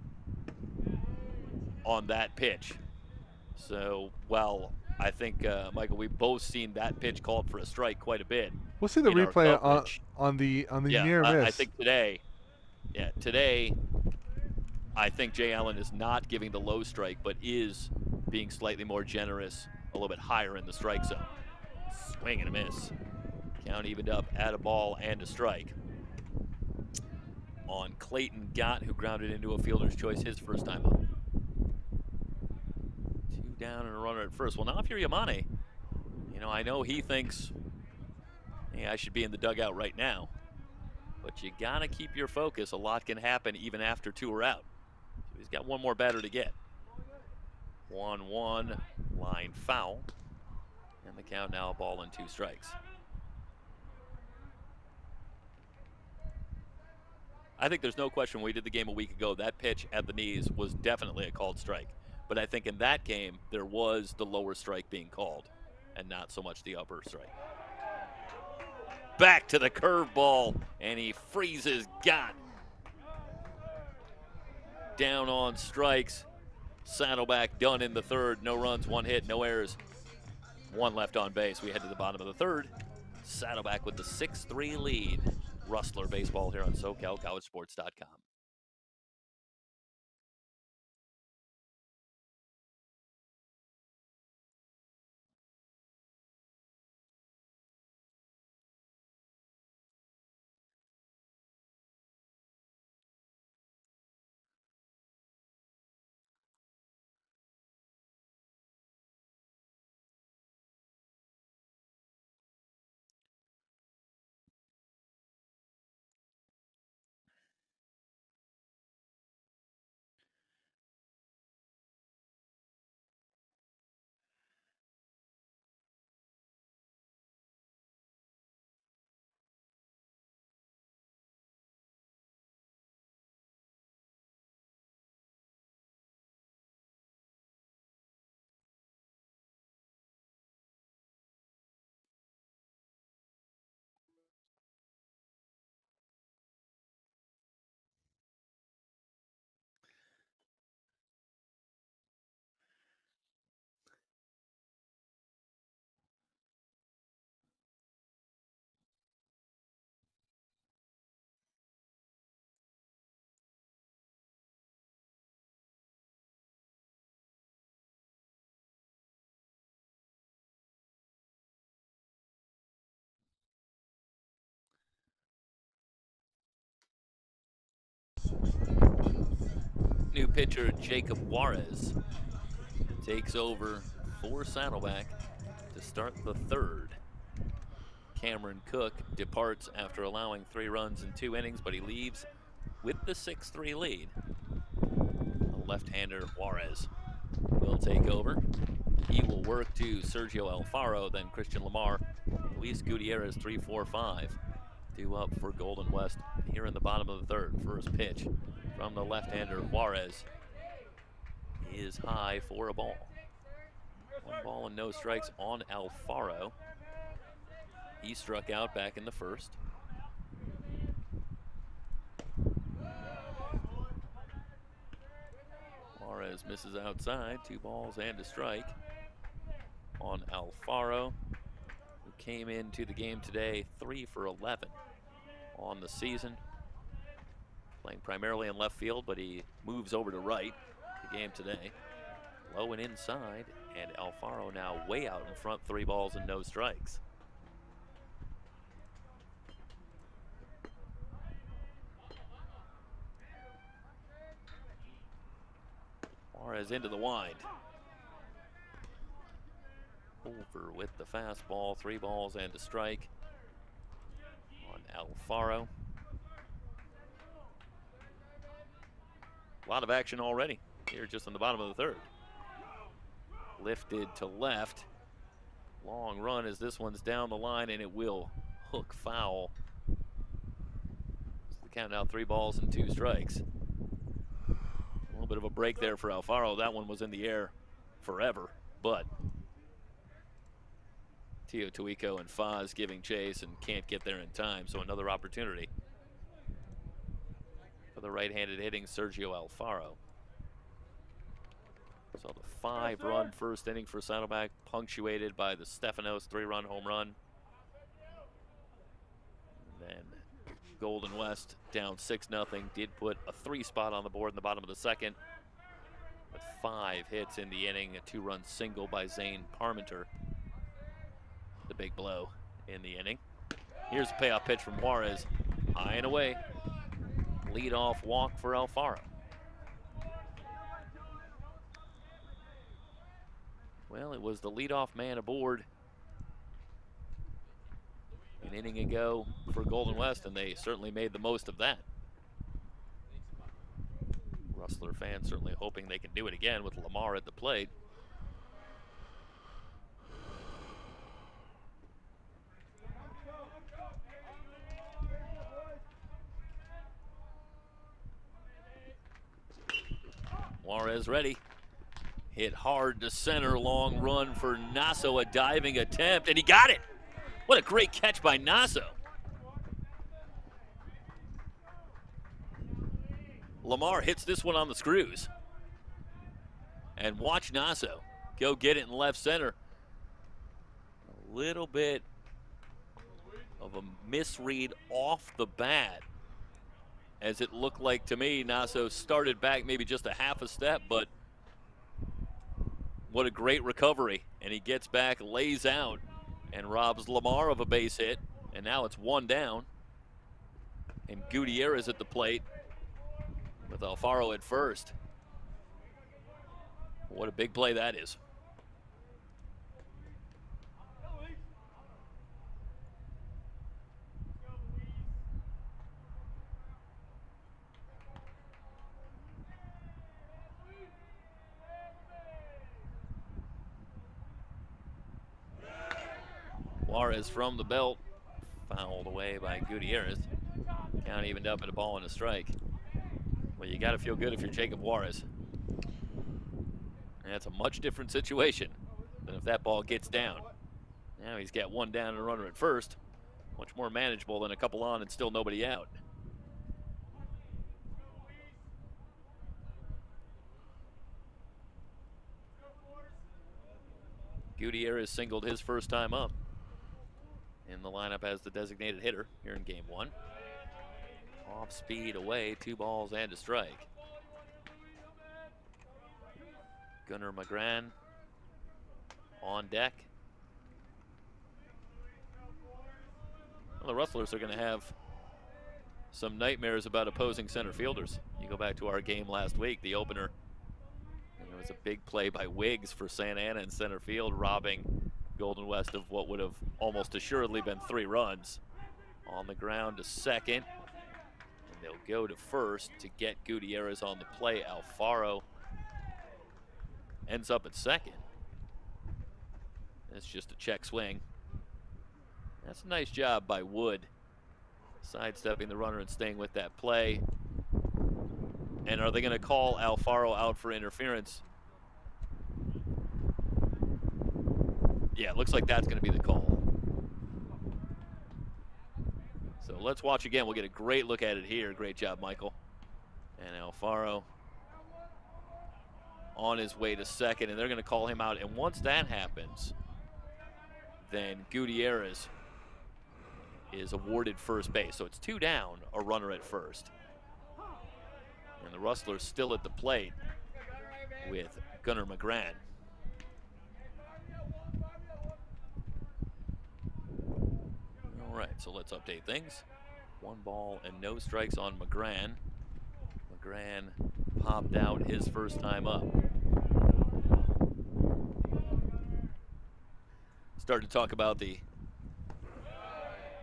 on that pitch. So, well, I think, Michael, we've both seen that pitch called for a strike quite a bit. We'll see the in our replay coverage. on the Yeah, near miss. I think today, I think Jay Allen is not giving the low strike, but is being slightly more generous, a little bit higher in the strike zone. Swing and a miss. Count evened up at a ball and a strike on Clayton Gott, who grounded into a fielder's choice his first time up. 2 down and a runner at first. Well, now if you're Yamane, you know, I know he thinks, hey, I should be in the dugout right now. But you gotta keep your focus. A lot can happen even after 2 are out. So he's got 1 more batter to get. 1-1, line foul. And the count now, a ball and 2 strikes. I think there's no question when we did the game a week ago, that pitch at the knees was definitely a called strike. But I think in that game, there was the lower strike being called and not so much the upper strike. Back to the curveball, and he freezes Gott. Down on strikes. Saddleback done in the third. No runs, 1 hit, no errors. 1 left on base. We head to the bottom of the third. Saddleback with the 6-3 lead. Rustler baseball here on SoCalCollegeSports.com. New pitcher Jacob Juarez takes over for Saddleback to start the third. Cameron Cook departs after allowing 3 runs in 2 innings, but he leaves with the 6-3 lead. The left-hander Juarez will take over. He will work to Sergio Alfaro, then Christian Lamar, Luis Gutierrez, 3-4-5. 2 up for Golden West here in the bottom of the third. First pitch from the left-hander Juarez is high for a ball. 1 ball and no strikes on Alfaro. He struck out back in the first. Juarez misses outside. 2 balls and a strike on Alfaro, who came into the game today 3 for 11 on the season. Playing primarily in left field, but he moves over to right the game today. Low and inside, and Alfaro now way out in front, 3 balls and no strikes. Juarez into the wind. Over with the fastball, 3 balls and a strike on Alfaro. A lot of action already here just in the bottom of the third. Lifted to left. Long run as this one's down the line, and it will hook foul. So the count now 3 balls and 2 strikes. A little bit of a break there for Alfaro. That one was in the air forever, but Tio Tuico and Foz giving chase and can't get there in time, so another opportunity for the right-handed hitting Sergio Alfaro. So the 5-run first inning for Saddleback, punctuated by the Stefanos 3-run home run. And then Golden West down 6-0, did put a 3 spot on the board in the bottom of the second with 5 hits in the inning, a 2-run single by Zane Parmenter. The big blow in the inning. Here's a payoff pitch from Juarez, high and away. Lead-off walk for Alfaro. Well, it was the leadoff man aboard an inning ago for Golden West, and they certainly made the most of that. Rustler fans certainly hoping they can do it again with Lamar at the plate. Juarez ready. Hit hard to center, long run for Nasso, a diving attempt, and he got it. What a great catch by Nasso. Lamar hits this one on the screws. And watch Nasso go get it in left center. A little bit of a misread off the bat, as it looked like to me Nasso started back maybe just a half a step, but what a great recovery. And he gets back, lays out, and robs Lamar of a base hit. And now it's 1 down. And Gutierrez at the plate with Alfaro at first. What a big play that is. Juarez from the belt, fouled away by Gutierrez. Count evened up at a ball and a strike. Well, you got to feel good if you're Jacob Juarez. And that's a much different situation than if that ball gets down. Now he's got 1 down and a runner at first. Much more manageable than a couple on and still nobody out. Gutierrez singled his first time up in the lineup as the designated hitter here in game 1. Off speed away, 2 balls and a strike. Gunnar McGran on deck. Well, the Rustlers are going to have some nightmares about opposing center fielders. You go back to our game last week, the opener, and there was a big play by Wiggs for Santa Ana in center field, robbing Golden West of what would have almost assuredly been 3 runs. On the ground to second, and they'll go to first to get Gutierrez on the play. Alfaro ends up at second. It's just a check swing. That's a nice job by Wood, sidestepping the runner and staying with that play. And are they going to call Alfaro out for interference? Yeah, it looks like that's going to be the call. So let's watch again. We'll get a great look at it here. Great job, Michael. And Alfaro on his way to second, and they're going to call him out. And once that happens, then Gutierrez is awarded first base. So it's 2 down, a runner at first. And the Rustlers still at the plate with Gunnar McGran. All right, so let's update things. 1 ball and no strikes on McGran. McGran popped out his first time up. Started to talk about the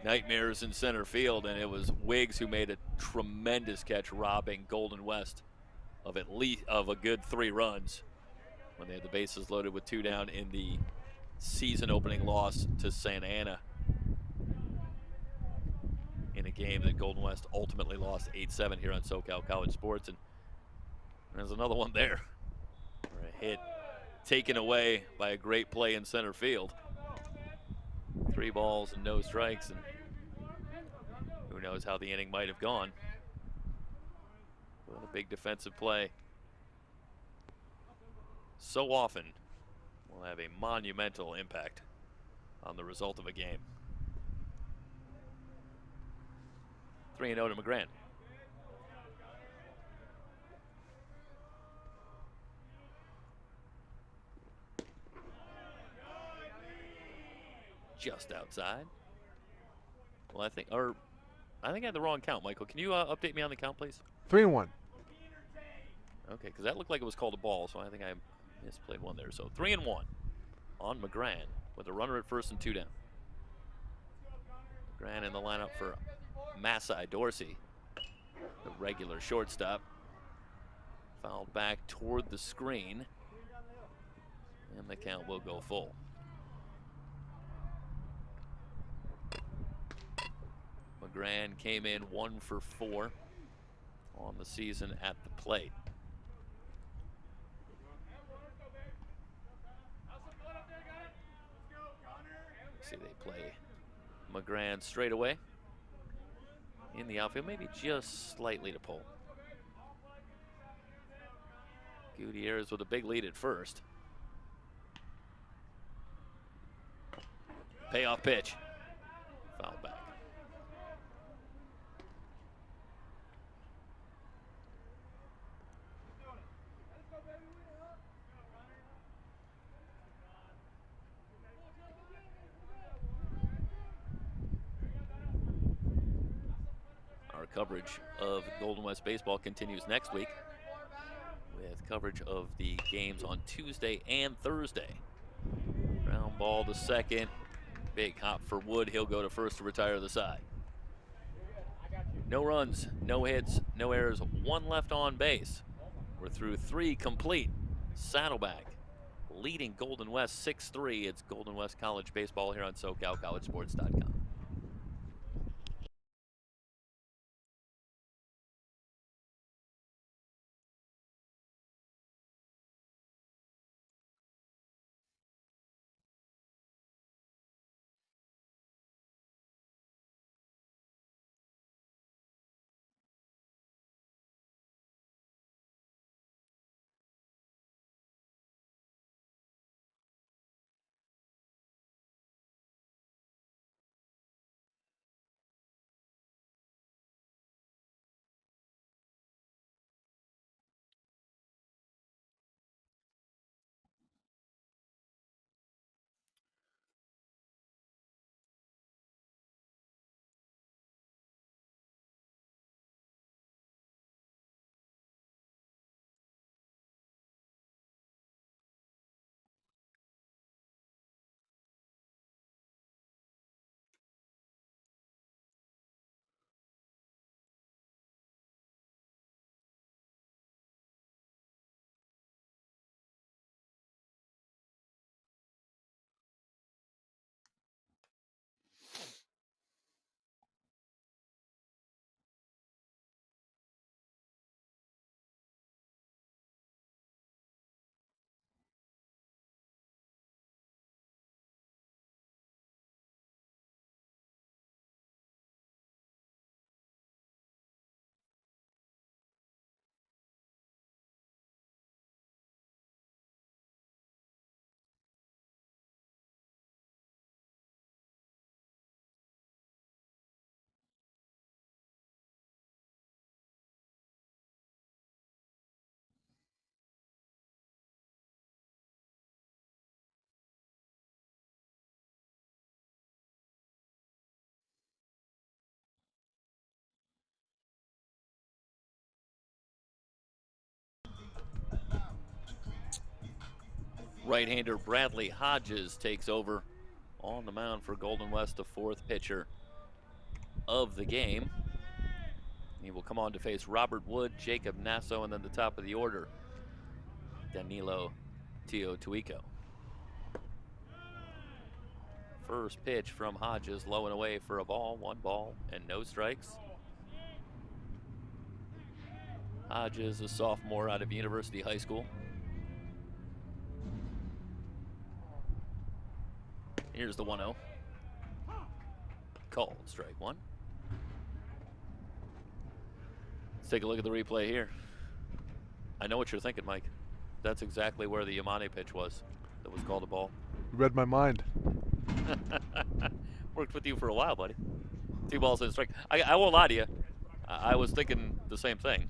nightmares in center field, and it was Wiggs who made a tremendous catch, robbing Golden West of at least a good 3 runs when they had the bases loaded with 2 down in the season opening loss to Santa Ana in a game that Golden West ultimately lost 8-7 here on SoCal College Sports. And there's another one there, where a hit taken away by a great play in center field. 3 balls and no strikes, and who knows how the inning might have gone. What a big defensive play. So often will have a monumental impact on the result of a game. 3-0 to McGran. Just outside. Well, I think I had the wrong count, Michael. Can you update me on the count, please? 3-1. Okay, because that looked like it was called a ball, so I think I misplayed one there. So 3-1 on McGran with a runner at first and 2 down. McGran in the lineup for Masai Dorsey, the regular shortstop. Fouled back toward the screen, and the count will go full. McGran came in 1 for 4 on the season at the plate. See, they play McGran straight away in the outfield, maybe just slightly to pull. Gutierrez with a big lead at first. Payoff pitch. Foul back. Our coverage of Golden West baseball continues next week with coverage of the games on Tuesday and Thursday. Ground ball to second. Big hop for Wood. He'll go to first to retire the side. No runs, no hits, no errors, 1 left on base. We're through 3 complete. Saddleback leading Golden West 6-3. It's Golden West College baseball here on SoCalCollegeSports.com. Right-hander Bradley Hodges takes over on the mound for Golden West, the fourth pitcher of the game. He will come on to face Robert Wood, Jacob Nasso, and then the top of the order, Danilo Teotihuico. First pitch from Hodges, low and away for a ball, 1 ball and no strikes. Hodges, a sophomore out of University High School. Here's the 1-0. Called strike 1. Let's take a look at the replay here. I know what you're thinking, Mike. That's exactly where the Yamane pitch was that was called a ball. You read my mind. Worked with you for a while, buddy. 2 balls and a strike. I won't lie to you. I was thinking the same thing.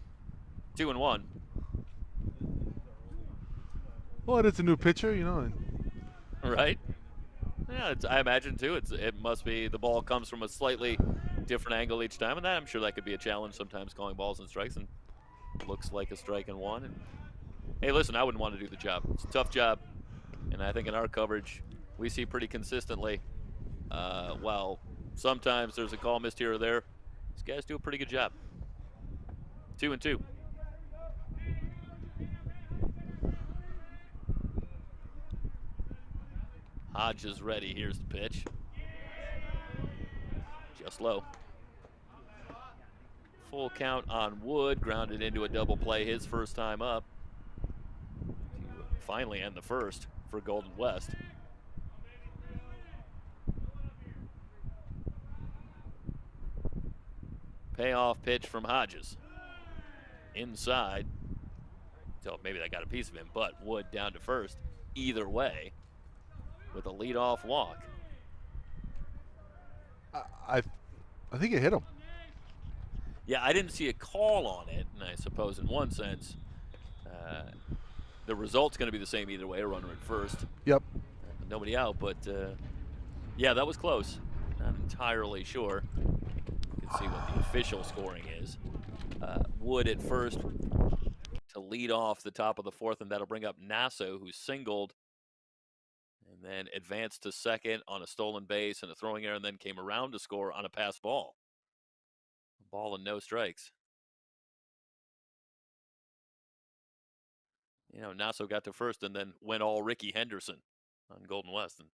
2-1. Well, it's a new pitcher, you know. Right? Yeah, I imagine too. It must be the ball comes from a slightly different angle each time, and I'm sure that could be a challenge sometimes, calling balls and strikes, and looks like a strike and 1. And hey, listen, I wouldn't want to do the job. It's a tough job, and I think in our coverage we see pretty consistently. While sometimes there's a call missed here or there, these guys do a pretty good job. 2-2. Hodges ready. Here's the pitch. Just low. Full count on Wood. Grounded into a double play his first time up. To finally end the first for Golden West. Payoff pitch from Hodges. Inside. So maybe that got a piece of him, but Wood down to first. Either way, with a leadoff walk. I think it hit him. Yeah, I didn't see a call on it, and I suppose in one sense, the result's going to be the same either way, a runner at first. Yep. Nobody out, but yeah, that was close. Not entirely sure. You can see what the official scoring is. Wood at first to lead off the top of the fourth, and that'll bring up Nasso, who singled and then advanced to second on a stolen base and a throwing error, and then came around to score on a pass ball. Ball and no strikes. You know, Nasso got to first and then went all Ricky Henderson on Golden West and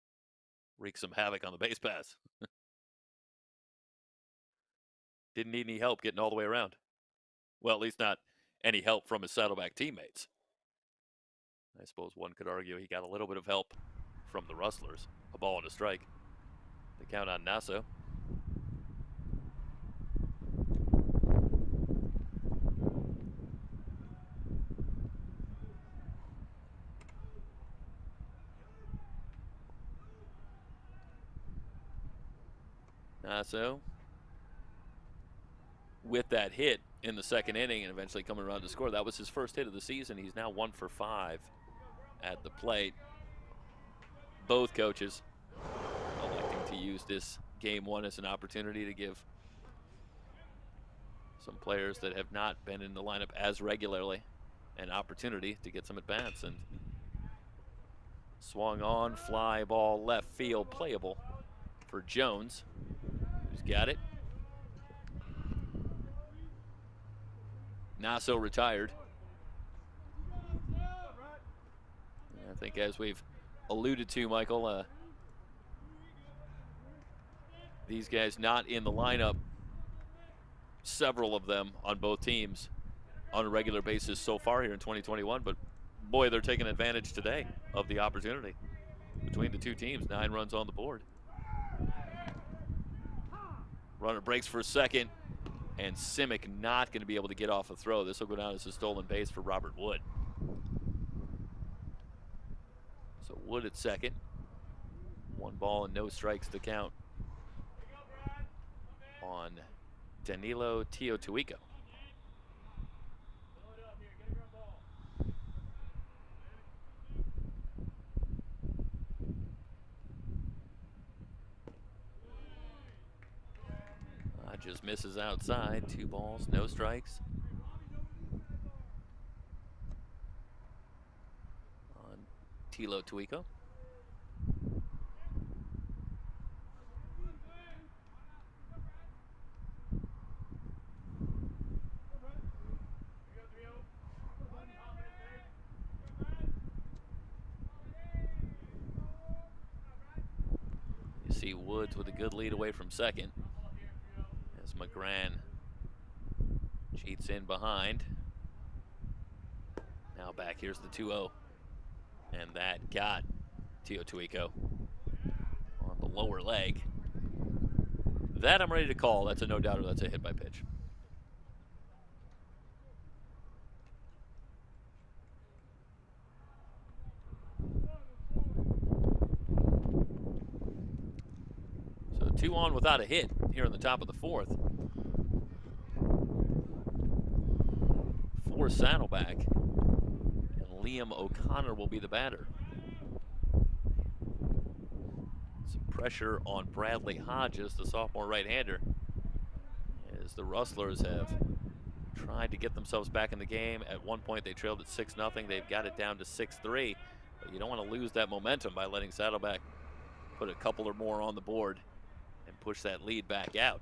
wreaked some havoc on the base pass. Didn't need any help getting all the way around. Well, at least not any help from his Saddleback teammates. I suppose one could argue he got a little bit of help from the Rustlers. A ball and a strike. The count on Nasso. Nasso with that hit in the second inning and eventually coming around to score. That was his first hit of the season. He's now 1 for 5 at the plate. Both coaches electing to use this game one as an opportunity to give some players that have not been in the lineup as regularly an opportunity to get some at bats. And swung on, fly ball left field, playable for Jones, who's got it. Nasso retired. I think as we've alluded to, Michael, these guys not in the lineup, several of them on both teams on a regular basis so far here in 2021, but boy, they're taking advantage today of the opportunity between the two teams. 9 runs on the board. Runner breaks for second, and Simic not going to be able to get off a throw. This will go down as a stolen base for Robert Wood. So Wood at second. 1 ball and no strikes to count on Danilo Teotihuico. Just misses outside. 2 balls, no strikes. On Tilo Tuico. You see Woods with a good lead away from second as McGran cheats in behind. Now back, here's the 2-0. And that got Tio Tuico on the lower leg. That I'm ready to call. That's a no-doubter. That's a hit by pitch. So 2 on without a hit here in the top of the 4th. For Saddleback. And Liam O'Connor will be the batter. Some pressure on Bradley Hodges, the sophomore right-hander, as the Rustlers have tried to get themselves back in the game. At one point they trailed at 6-0. They've got it down to 6-3. But you don't want to lose that momentum by letting Saddleback put a couple or more on the board and push that lead back out.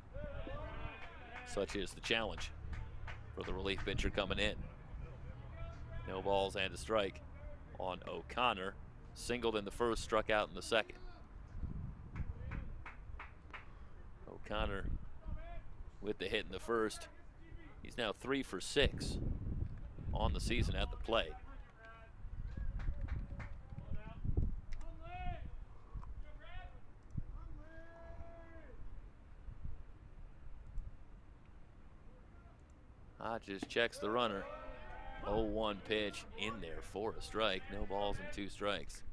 Such is the challenge for the relief pitcher coming in. No balls and a strike on O'Connor. Singled in the first, struck out in the second. O'Connor with the hit in the first. He's now 3 for 6 on the season at the plate. Hodges checks the runner. 0-1 pitch in there for a strike. No balls and 2 strikes.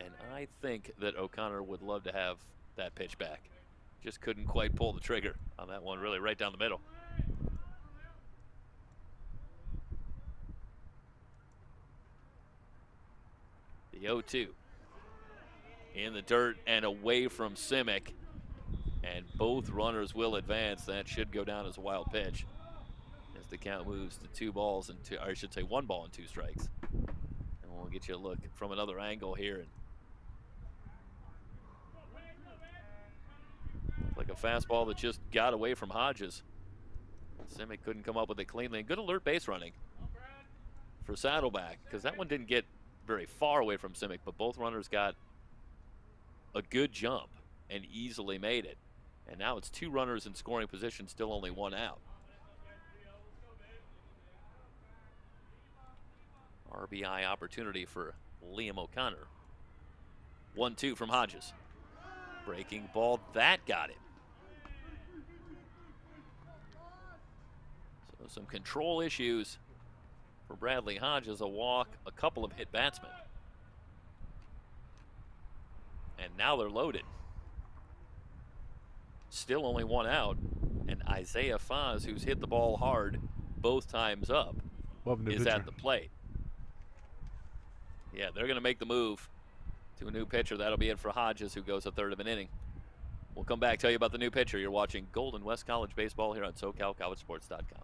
And I think that O'Connor would love to have that pitch back. Just couldn't quite pull the trigger on that one, really right down the middle. The 0-2 in the dirt and away from Simic. And both runners will advance. That should go down as a wild pitch as the count moves to 2 balls and 2, or I should say 1 ball and 2 strikes. And we'll get you a look from another angle here. And like a fastball that just got away from Hodges. Simic couldn't come up with it cleanly. And good alert base running for Saddleback, because that one didn't get very far away from Simic, but both runners got a good jump and easily made it. And now it's 2 runners in scoring position, still only 1 out. RBI opportunity for Liam O'Connor. 1-2 from Hodges. Breaking ball, that got him. So some control issues for Bradley Hodges, a walk, a couple of hit batsmen. And now they're loaded. Still only 1 out, and Isaiah Foz, who's hit the ball hard both times up, is at the plate. Yeah, they're going to make the move to a new pitcher. That'll be it for Hodges, who goes a third of an inning. We'll come back, tell you about the new pitcher. You're watching Golden West College Baseball here on SoCalCollegeSports.com.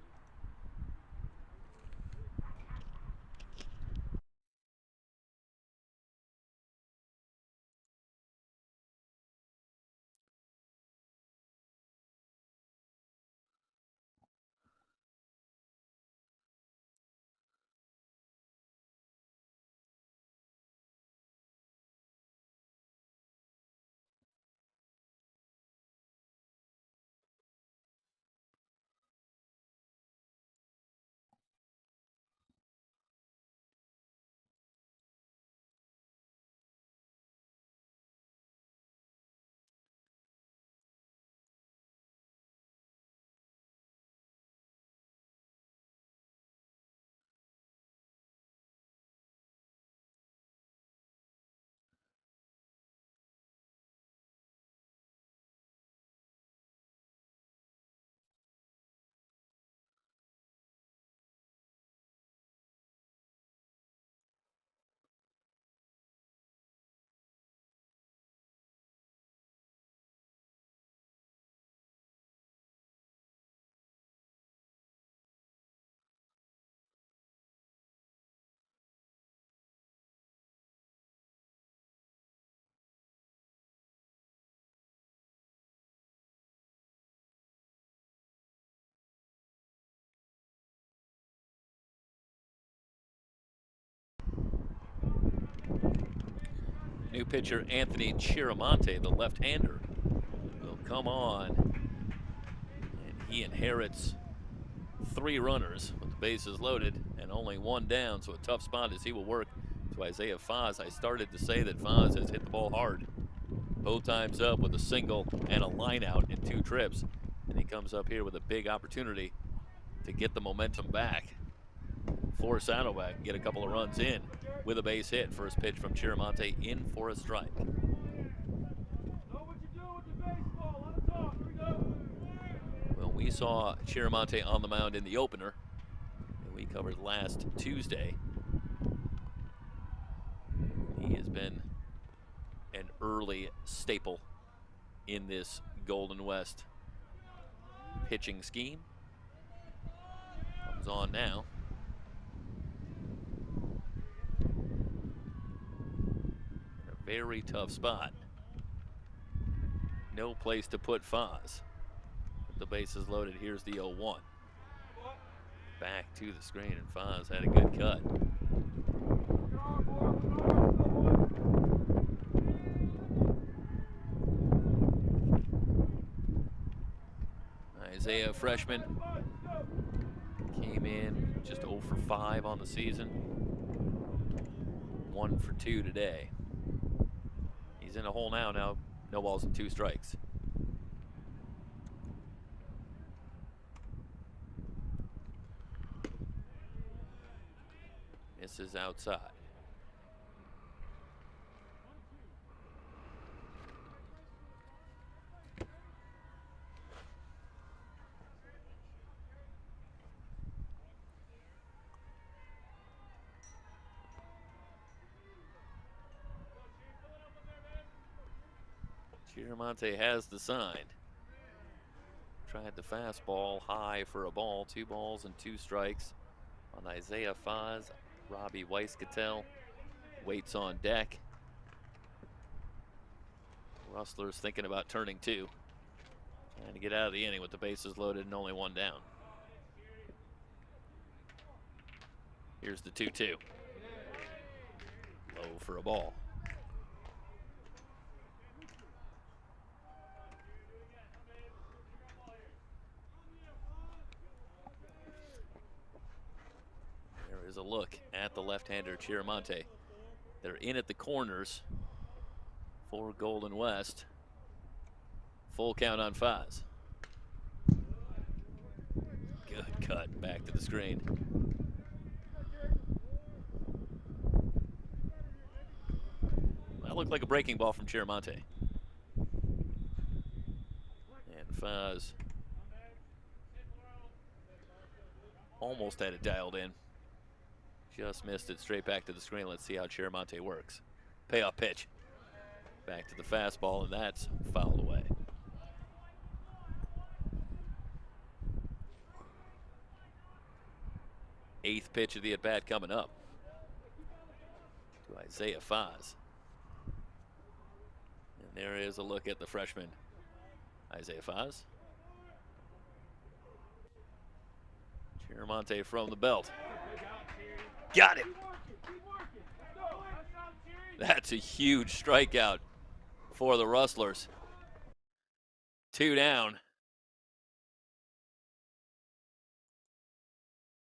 New pitcher Anthony Chiramonte, the left-hander, will come on, and he inherits 3 runners with the bases loaded and only 1 down, so a tough spot as he will work to Isaiah Foz. I started to say that Foz has hit the ball hard both times up with a single and a line out in 2 trips, and he comes up here with a big opportunity to get the momentum back for Saddleback and get a couple of runs in with a base hit. First pitch from Chiramonte in for a strike. Well, we saw Chiramonte on the mound in the opener that we covered last Tuesday. He has been an early staple in this Golden West pitching scheme. Comes on now. Very tough spot. No place to put Foz. With the bases loaded, here's the 0-1. Back to the screen, and Foz had a good cut. Isaiah, freshman, came in just 0 for 5 on the season. 1 for 2 today. He's in a hole now, no balls and 2 strikes. Misses outside. Chiramonte has the sign. Tried the fastball high for a ball. 2 balls and 2 strikes on Isaiah Foz. Robbie Weisskattel waits on deck. Rustlers thinking about turning 2. Trying to get out of the inning with the bases loaded and only 1 down. Here's the 2-2. Low for a ball. A look at the left-hander Chiramonte. They're in at the corners for Golden West. Full count on Foz. Good cut back to the screen. That looked like a breaking ball from Chiramonte. And Foz almost had it dialed in. Just missed it straight back to the screen. Let's see how Chiramonte works. Payoff pitch. Back to the fastball, and that's fouled away. Eighth pitch of the at-bat coming up to Isaiah Foz. And there is a look at the freshman, Isaiah Foz. Chiramonte from the belt. Got it. That's a huge strikeout for the Rustlers. 2 down.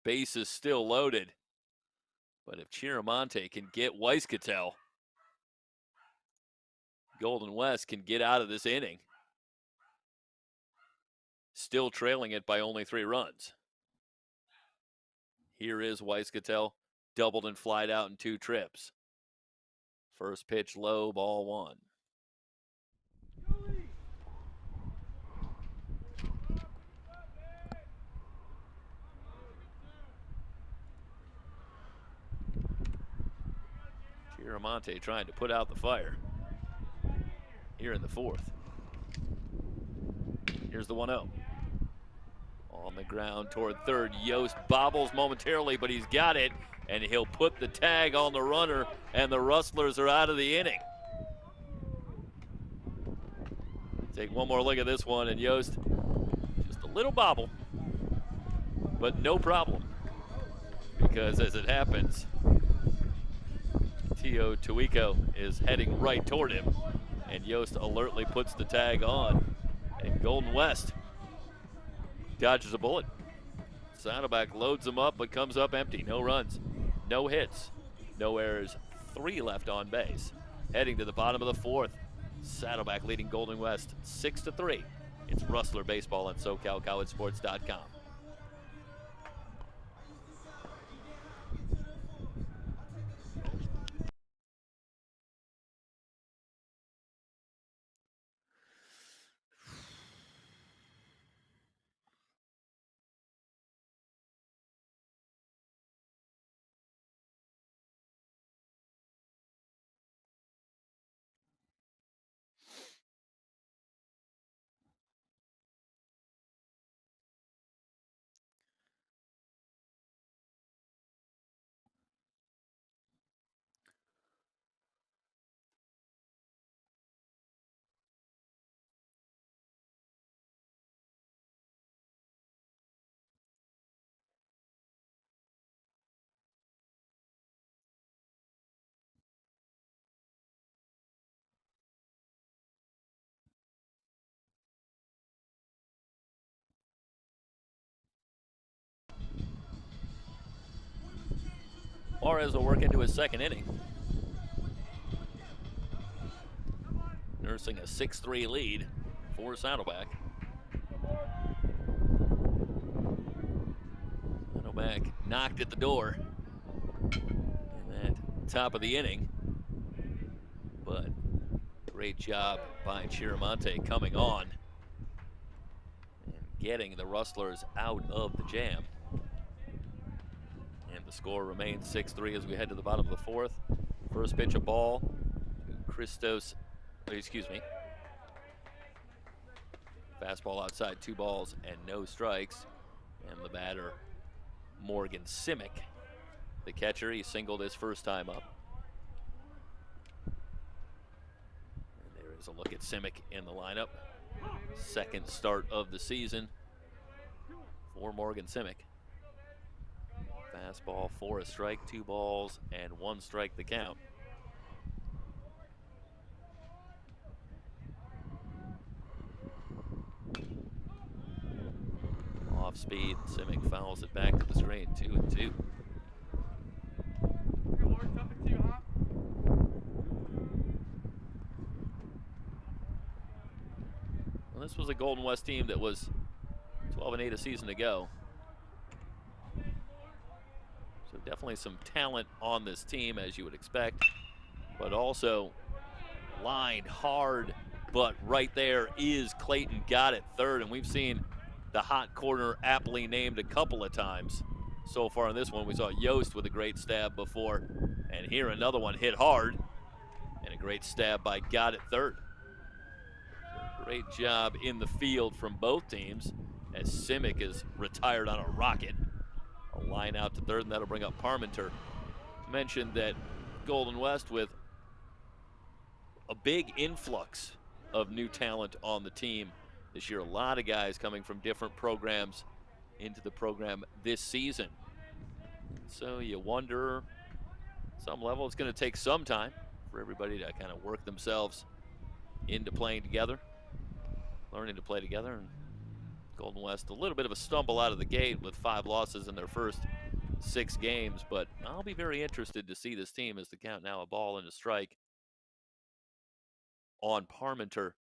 Base is still loaded. But if Chiramonte can get Weisskattel, Golden West can get out of this inning. Still trailing it by only 3 runs. Here is Weisskattel. Doubled and flied out in 2 trips. First pitch low, ball 1. Chiramonte trying to put out the fire here in the 4th. Here's the 1-0. On the ground toward third. Yost bobbles momentarily, but he's got it. And he'll put the tag on the runner, and the Rustlers are out of the inning. Take one more look at this one, and Yost, just a little bobble, but no problem. Because as it happens, Tio Tuico is heading right toward him, and Yost alertly puts the tag on, and Golden West dodges a bullet. Saddleback loads him up but comes up empty. No runs, no hits, no errors, 3 left on base. Heading to the bottom of the 4th, Saddleback leading Golden West 6-3. It's Rustler Baseball on SoCalCollegeSports.com. Juarez will work into his 2nd inning, nursing a 6-3 lead for Saddleback. Saddleback knocked at the door in that top of the inning, but great job by Chiramonte coming on and getting the Rustlers out of the jam. And the score remains 6-3 as we head to the bottom of the 4th. First pitch, a ball to fastball outside, 2 balls and no strikes. And the batter, Morgan Simic. The catcher, he singled his first time up. And there is a look at Simic in the lineup. 2nd start of the season for Morgan Simic. Fastball for a strike, 2 balls and 1 strike the count. Off speed, Simic fouls it back to the screen, 2-2. Well, this was a Golden West team that was 12-8 a season ago. So definitely some talent on this team, as you would expect, but also lined hard, but right there is Clayton Gott at 3rd, and we've seen the hot corner aptly named a couple of times so far in this one. We saw Yost with a great stab before, and here another one hit hard, and a great stab by Gott at 3rd. So great job in the field from both teams as Simic is retired on a rocket. A line out to 3rd, and that'll bring up Parmenter. Mentioned that Golden West with a big influx of new talent on the team this year. A lot of guys coming from different programs into the program this season. So you wonder, at some level, it's going to take some time for everybody to kind of work themselves into playing together, learning to play together. And Golden West, a little bit of a stumble out of the gate with 5 losses in their first 6 games, but I'll be very interested to see this team as the count now a ball and a strike on Parmenter.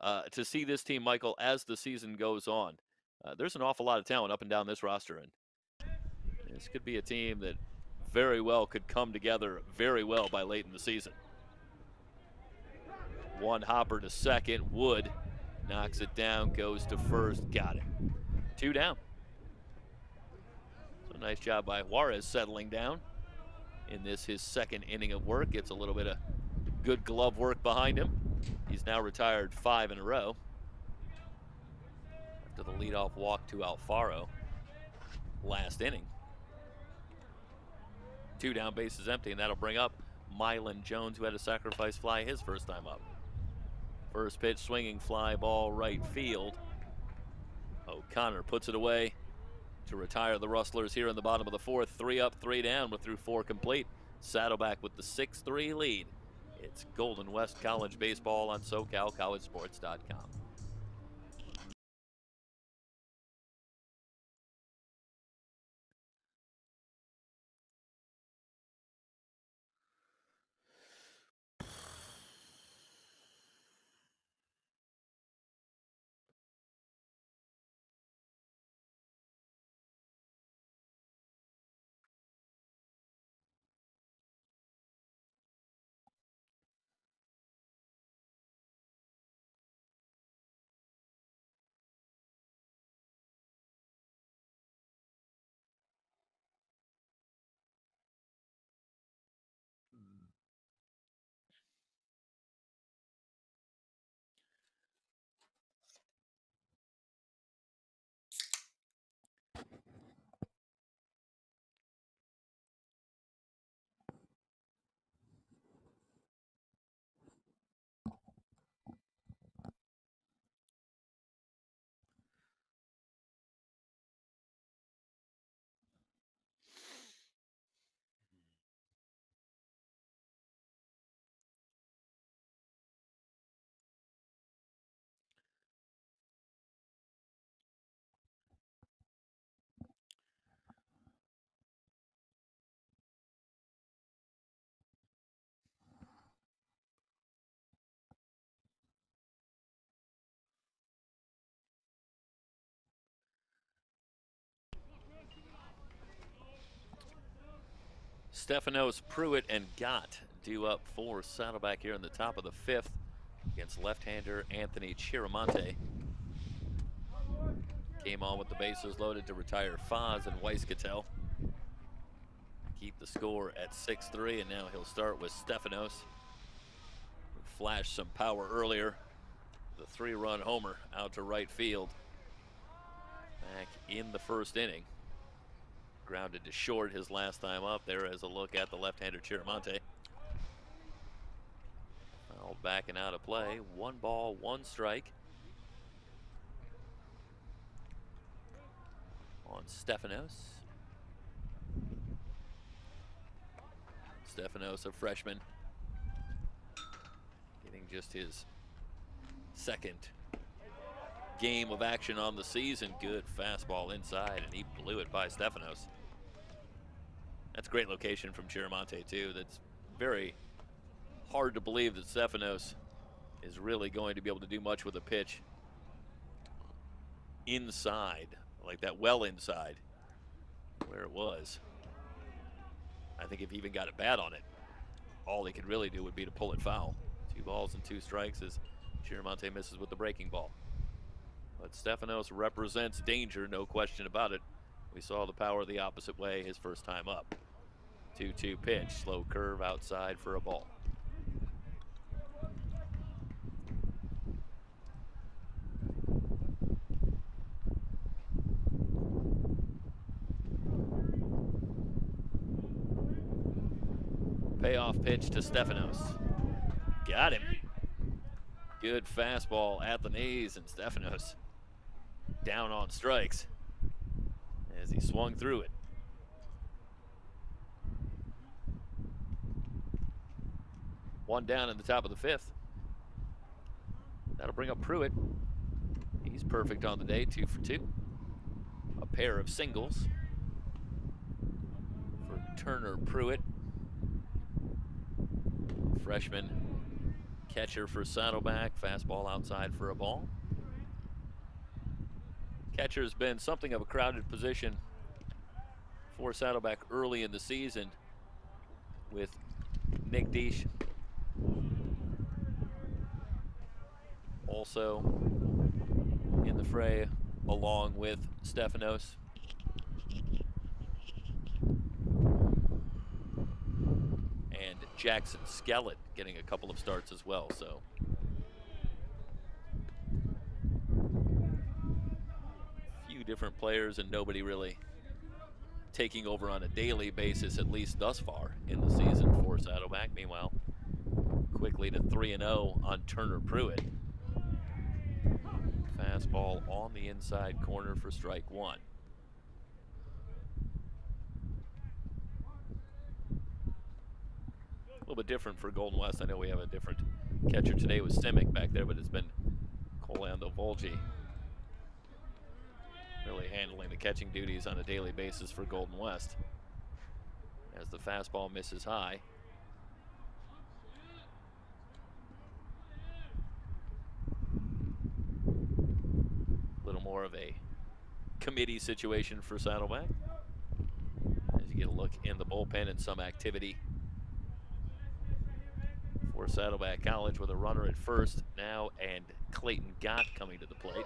To see this team, Michael, as the season goes on, there's an awful lot of talent up and down this roster, and this could be a team that very well could come together very well by late in the season. 1 hopper to 2nd, Wood knocks it down, goes to 1st, got it. 2 down. So nice job by Juarez settling down in this, his 2nd inning of work. Gets a little bit of good glove work behind him. He's now retired 5 in a row after the leadoff walk to Alfaro last inning. 2 down, bases empty, and that'll bring up Mylan Jones, who had a sacrifice fly his first time up. First pitch, swinging fly ball right field. O'Connor puts it away to retire the Rustlers here in the bottom of the 4th. 3 up, 3 down. We're through 4 complete. Saddleback with the 6-3 lead. It's Golden West College baseball on SoCalCollegeSports.com. Stefanos, Pruitt, and Gott due up for Saddleback here in the top of the 5th against left-hander Anthony Chiramonte. Came on with the bases loaded to retire Foz and Weiskettel. Keep the score at 6-3, and now he'll start with Stefanos, who flashed some power earlier. The 3-run homer out to right field back in the first inning. Grounded to short his last time up. There is a look at the left-hander Chiramonte. Fouled back and out of play. 1 ball, 1 strike on Stefanos. Stefanos, a freshman, getting just his 2nd game of action on the season. Good fastball inside, and he blew it by Stefanos. That's a great location from Chiramonte, too. That's very hard to believe that Stefanos is really going to be able to do much with a pitch inside, like that, well inside where it was. I think if he even got it bad on it, all he could really do would be to pull it foul. 2 balls and 2 strikes as Chiramonte misses with the breaking ball. But Stefanos represents danger, no question about it. We saw the power the opposite way his first time up. 2-2 pitch, slow curve outside for a ball. Payoff pitch to Stefanos. Got him. Good fastball at the knees, and Stefanos down on strikes as he swung through it. One down in the top of the 5th. That'll bring up Pruitt. He's perfect on the day, 2 for 2. A pair of singles for Turner Pruitt. Freshman catcher for Saddleback. Fastball outside for a ball. Catcher's been something of a crowded position for Saddleback early in the season with Nick Deesh also in the fray along with Stefanos. And Jackson Skellett getting a couple of starts as well, so few different players and nobody really taking over on a daily basis, at least thus far in the season for Saddleback. Meanwhile, quickly to 3-0 on Turner Pruitt. Fastball on the inside corner for strike 1. little bit different for Golden West. I know we have a different catcher today with Simic back there, but it's been Colando Volgi really handling the catching duties on a daily basis for Golden West. As the fastball misses high. A little more of a committee situation for Saddleback. As you get a look in the bullpen and some activity for Saddleback College with a runner at first now, and Clayton Gott coming to the plate.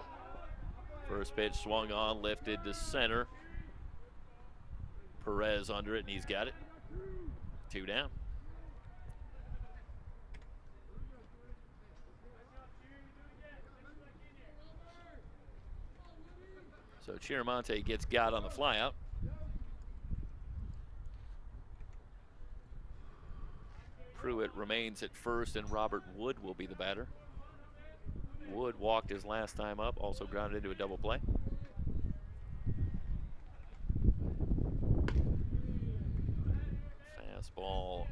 First pitch swung on, lifted to center. Perez under it, and he's got it. 2 down. So Chiramonte gets Gott on the flyout. Pruitt remains at first, and Robert Wood will be the batter. Wood walked his last time up, also grounded into a double play. Fastball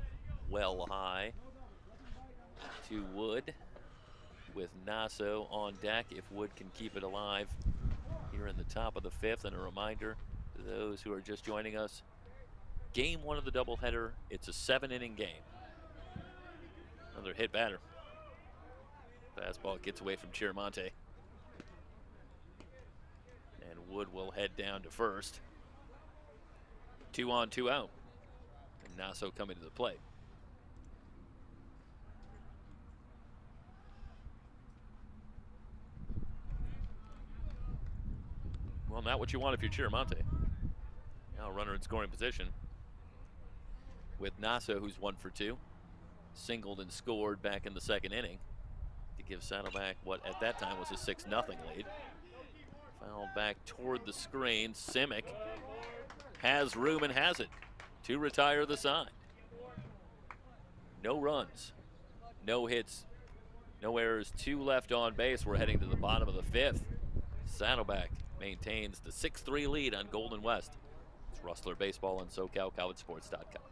well high to Wood, with Nasso on deck if Wood can keep it alive here in the top of the 5th. And a reminder to those who are just joining us, game 1 of the doubleheader, it's a 7-inning game. Another hit batter. Fastball gets away from Chiramonte. And Wood will head down to first. 2 on, 2 out. And Nasso coming to the plate. Well, not what you want if you're Chiramonte. Now a runner in scoring position with Nasso, who's 1 for 2. Singled and scored back in the 2nd inning to give Saddleback what at that time was a 6-0 lead. Fouled back toward the screen. Simic has room and has it to retire the side. No runs, no hits, no errors, 2 left on base. We're heading to the bottom of the 5th. Saddleback maintains the 6-3 lead on Golden West. It's Rustler Baseball on SoCalCollegeSports.com.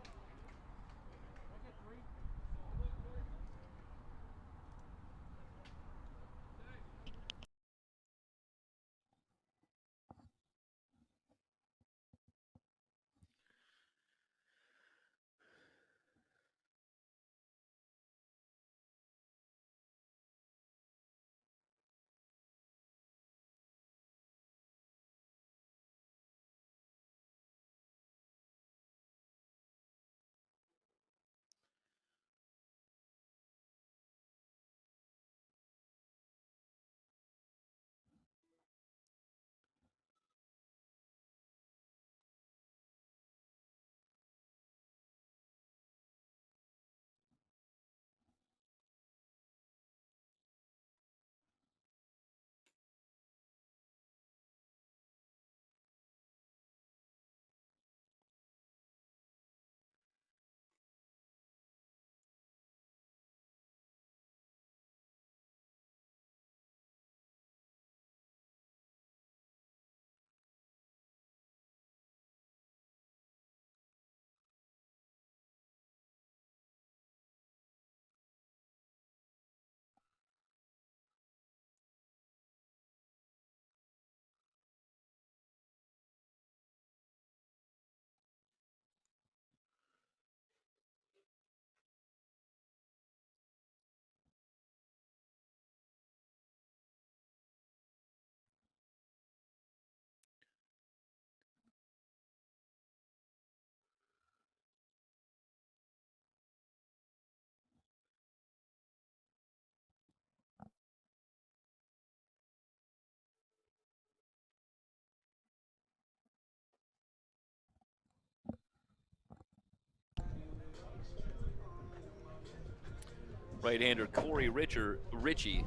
Right-hander Corey Ritchie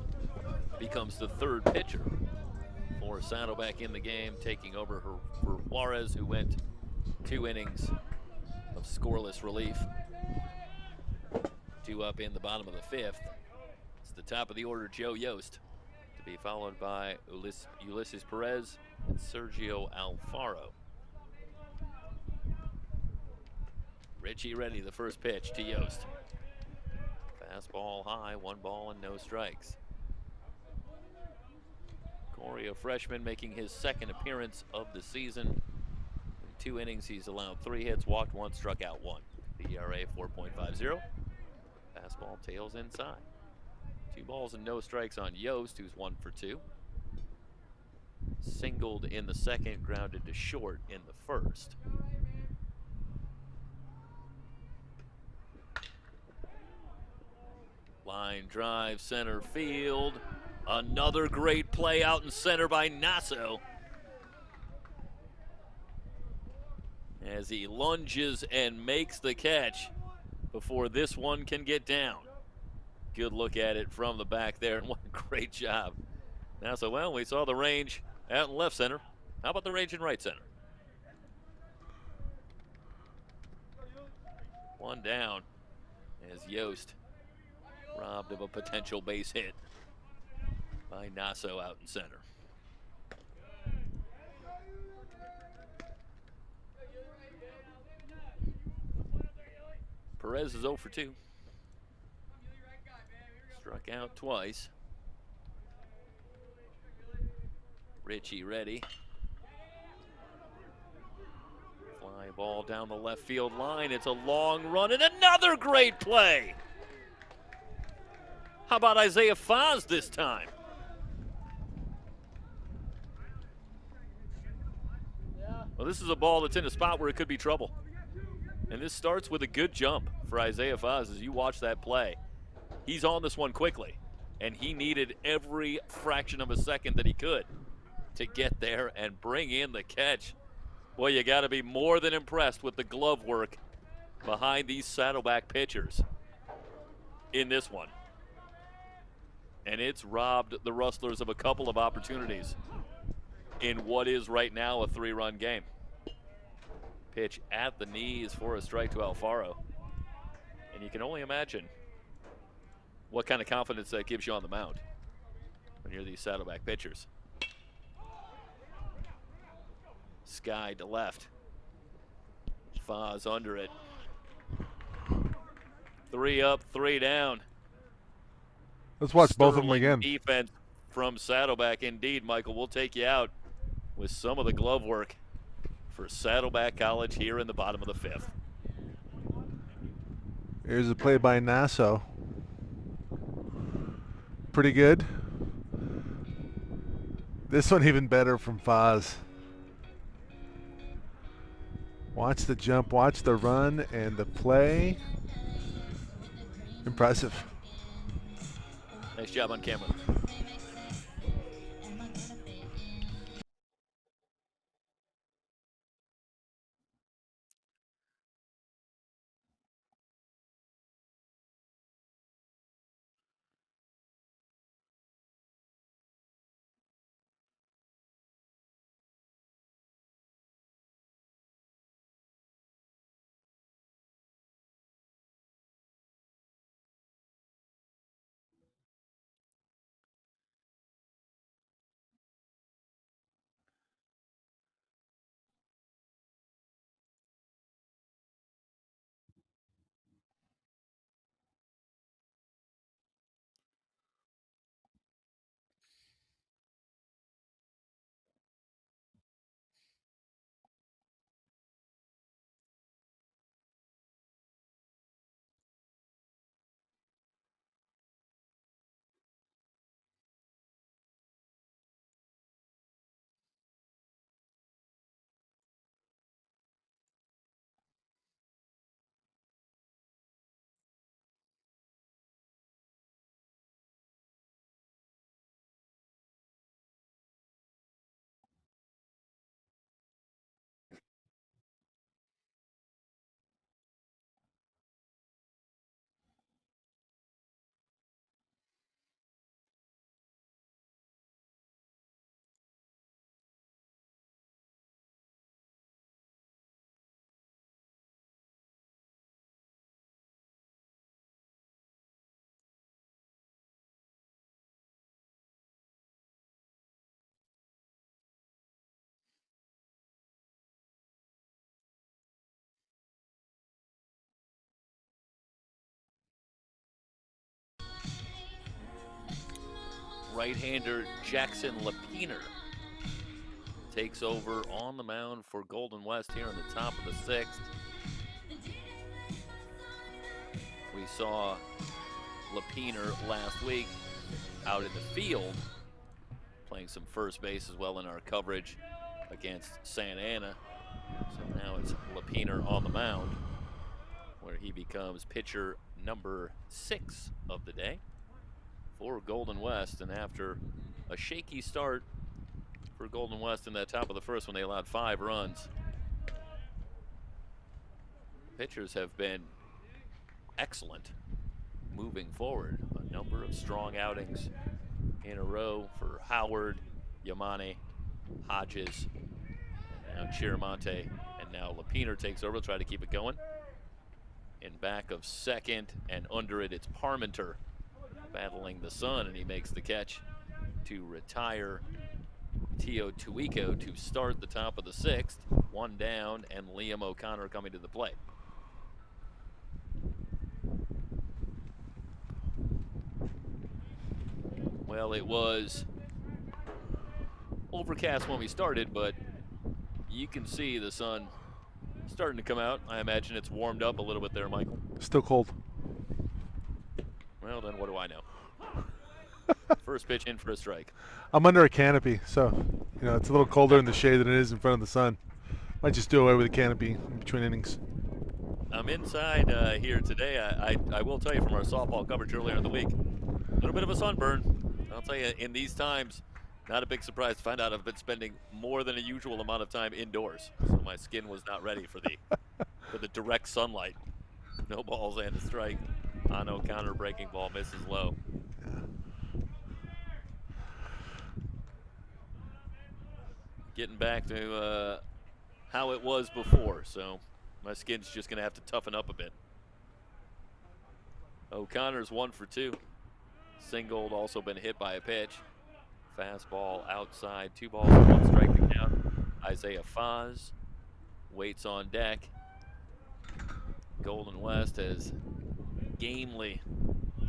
becomes the 3rd pitcher for Saddleback in the game, taking over for Juarez, who went 2 innings of scoreless relief. 2 up in the bottom of the 5th. It's the top of the order, Joe Yost, to be followed by Ulysses Perez and Sergio Alfaro. Ritchie ready, the first pitch to Yost. Fastball high, 1 ball and no strikes. Corey, a freshman, making his second appearance of the season. In 2 innings, he's allowed 3 hits, walked 1, struck out 1. The ERA 4.50. Fastball tails inside. 2 balls and no strikes on Yost, who's 1 for 2. Singled in the second, grounded to short in the first. Line drive, center field. Another great play out in center by Nasso. As he lunges and makes the catch before this one can get down. Good look at it from the back there, and what a great job. Nasso, well, we saw the range out in left center. How about the range in right center? 1 down as Yost robbed of a potential base hit by Nasso out in center. Perez is 0 for 2. Struck out twice. Richie ready. Fly ball down the left field line. It's a long run and another great play. How about Isaiah Foz this time? Well, this is a ball that's in a spot where it could be trouble. And this starts with a good jump for Isaiah Foz as you watch that play. He's on this one quickly, and he needed every fraction of a second that he could to get there and bring in the catch. Boy, you got to be more than impressed with the glove work behind these Saddleback pitchers in this one. And it's robbed the Rustlers of a couple of opportunities in what is right now a 3-run game. Pitch at the knees for a strike to Alfaro. And you can only imagine what kind of confidence that gives you on the mound when you're these Saddleback pitchers. Sky to left. Foz under it. 3 up, 3 down. Let's watch both of them Sterling again. Defense from Saddleback. Indeed, Michael. We'll take you out with some of the glove work for Saddleback College here in the bottom of the 5th. Here's a play by Nasso. Pretty good. This one even better from Foz. Watch the jump, watch the run, and the play. Impressive. Nice job on camera. Right-hander Jackson Lepiner takes over on the mound for Golden West here in the top of the 6th. We saw Lepiner last week out in the field, playing some first base as well in our coverage against Santa Ana. So now it's Lepiner on the mound, where he becomes pitcher number 6 of the day for Golden West. And after a shaky start for Golden West in that top of the 1st when they allowed 5 runs, pitchers have been excellent moving forward. A number of strong outings in a row for Howard, Yamane, Hodges, and now Chiramonte, and now Lepiner takes over. Try to keep it going. In back of second, and under it, it's Parmenter battling the sun, and he makes the catch to retire Tio Tuico to start the top of the 6th. 1 down, and Liam O'Connor coming to the plate. Well, it was overcast when we started, but you can see the sun starting to come out. I imagine it's warmed up a little bit there, Michael. Still cold. Well, then what do I know? First pitch in for a strike. I'm under a canopy, so it's a little colder in the shade than it is in front of the sun. Might just do away with the canopy in between innings. I'm inside here today. I will tell you from our softball coverage earlier in the week, a little bit of a sunburn. I'll tell you, in these times, not a big surprise to find out I've been spending more than a usual amount of time indoors. So my skin was not ready for the direct sunlight. No balls and a strike on O'Connor. Breaking ball misses low. Getting back to how it was before, so my skin's just going to have to toughen up a bit. O'Connor's 1 for 2. Singled, also been hit by a pitch. Fastball outside, 2 balls, 1 strike to count. Isaiah Foz waits on deck. Golden West has gamely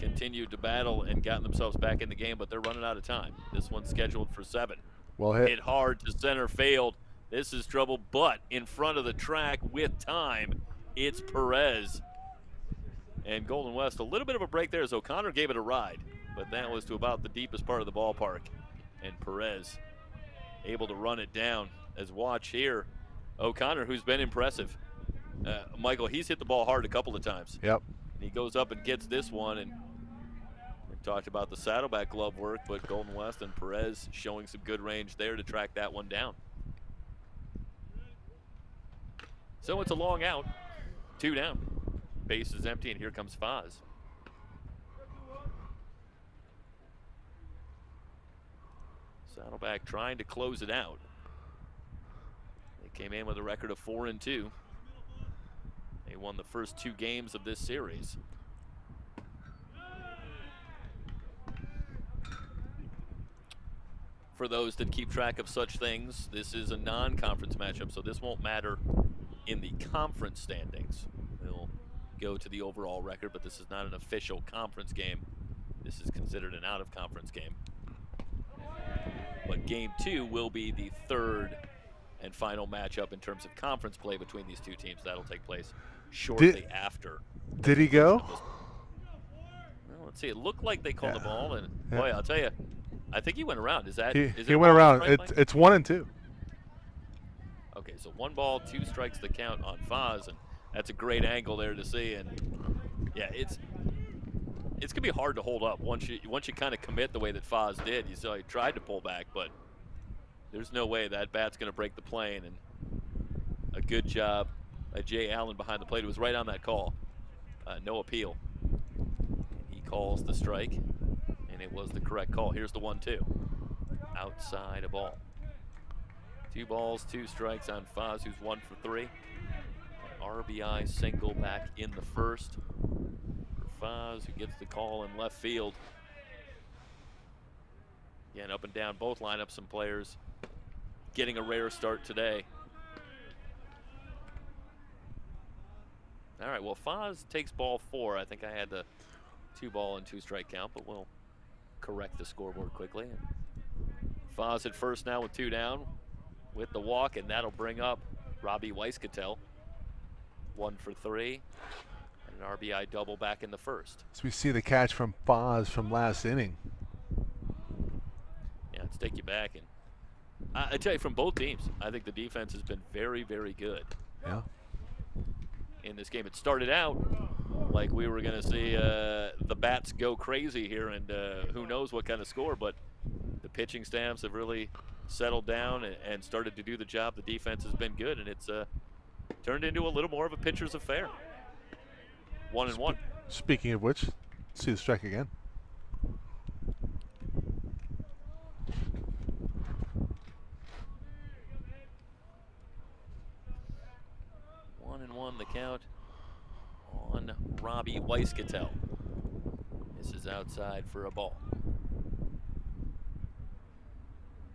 continued to battle and gotten themselves back in the game, but they're running out of time. This one's scheduled for 7. Well hit. Hit hard to center field. This is trouble, but in front of the track with time, it's Perez. And Golden West, a little bit of a break there as O'Connor gave it a ride, but that was to about the deepest part of the ballpark. And Perez able to run it down. As watch here, O'Connor, who's been impressive. Michael, he's hit the ball hard a couple of times. Yep. And he goes up and gets this one, and we talked about the Saddleback glove work, but Golden West and Perez showing some good range there to track that one down. So it's a long out, 2 down. Base is empty, and here comes Foz. Saddleback trying to close it out. They came in with a record of 4-2. They won the first 2 games of this series. For those that keep track of such things, this is a non-conference matchup, so this won't matter in the conference standings. We'll go to the overall record, but this is not an official conference game. This is considered an out-of-conference game. But game 2 will be the 3rd and final matchup in terms of conference play between these 2 teams. That'll take place shortly after. Did he go? Well, let's see. It looked like they called the ball, and boy, I'll tell you, I think he went around. Is that? He went around. It's 1-2. Okay, so 1 ball, 2 strikes to count on Foz, and that's a great angle there to see. And yeah, it's gonna be hard to hold up once you kind of commit the way that Foz did. You saw he tried to pull back, but there's no way that bat's gonna break the plane. And a good job by Jay Allen behind the plate. It was right on that call. No appeal. He calls the strike, and it was the correct call. Here's the 1-2. Outside a ball. 2 balls, 2 strikes on Foz, who's 1 for 3. RBI single back in the 1st for Foz, who gets the call in left field. Again, up and down both lineups, some players getting a rare start today. All right, well, Foz takes ball 4. I think I had the 2 ball and 2 strike count, but we'll correct the scoreboard quickly. Foz at first now with 2 down with the walk, and that'll bring up Robbie Weiskatel. 1 for 3. And an RBI double back in the first. So we see the catch from Foz from last inning. Yeah, let's take you back. And I tell you, from both teams, I think the defense has been very, very good. Yeah. In this game, it started out like we were going to see the bats go crazy here, and who knows what kind of score, but the pitching staffs have really settled down and started to do the job. The defense has been good, and it's turned into a little more of a pitcher's affair. 1-1. Speaking of which, see the strike again. The count on Robbie Weiskatel. This is outside for a ball.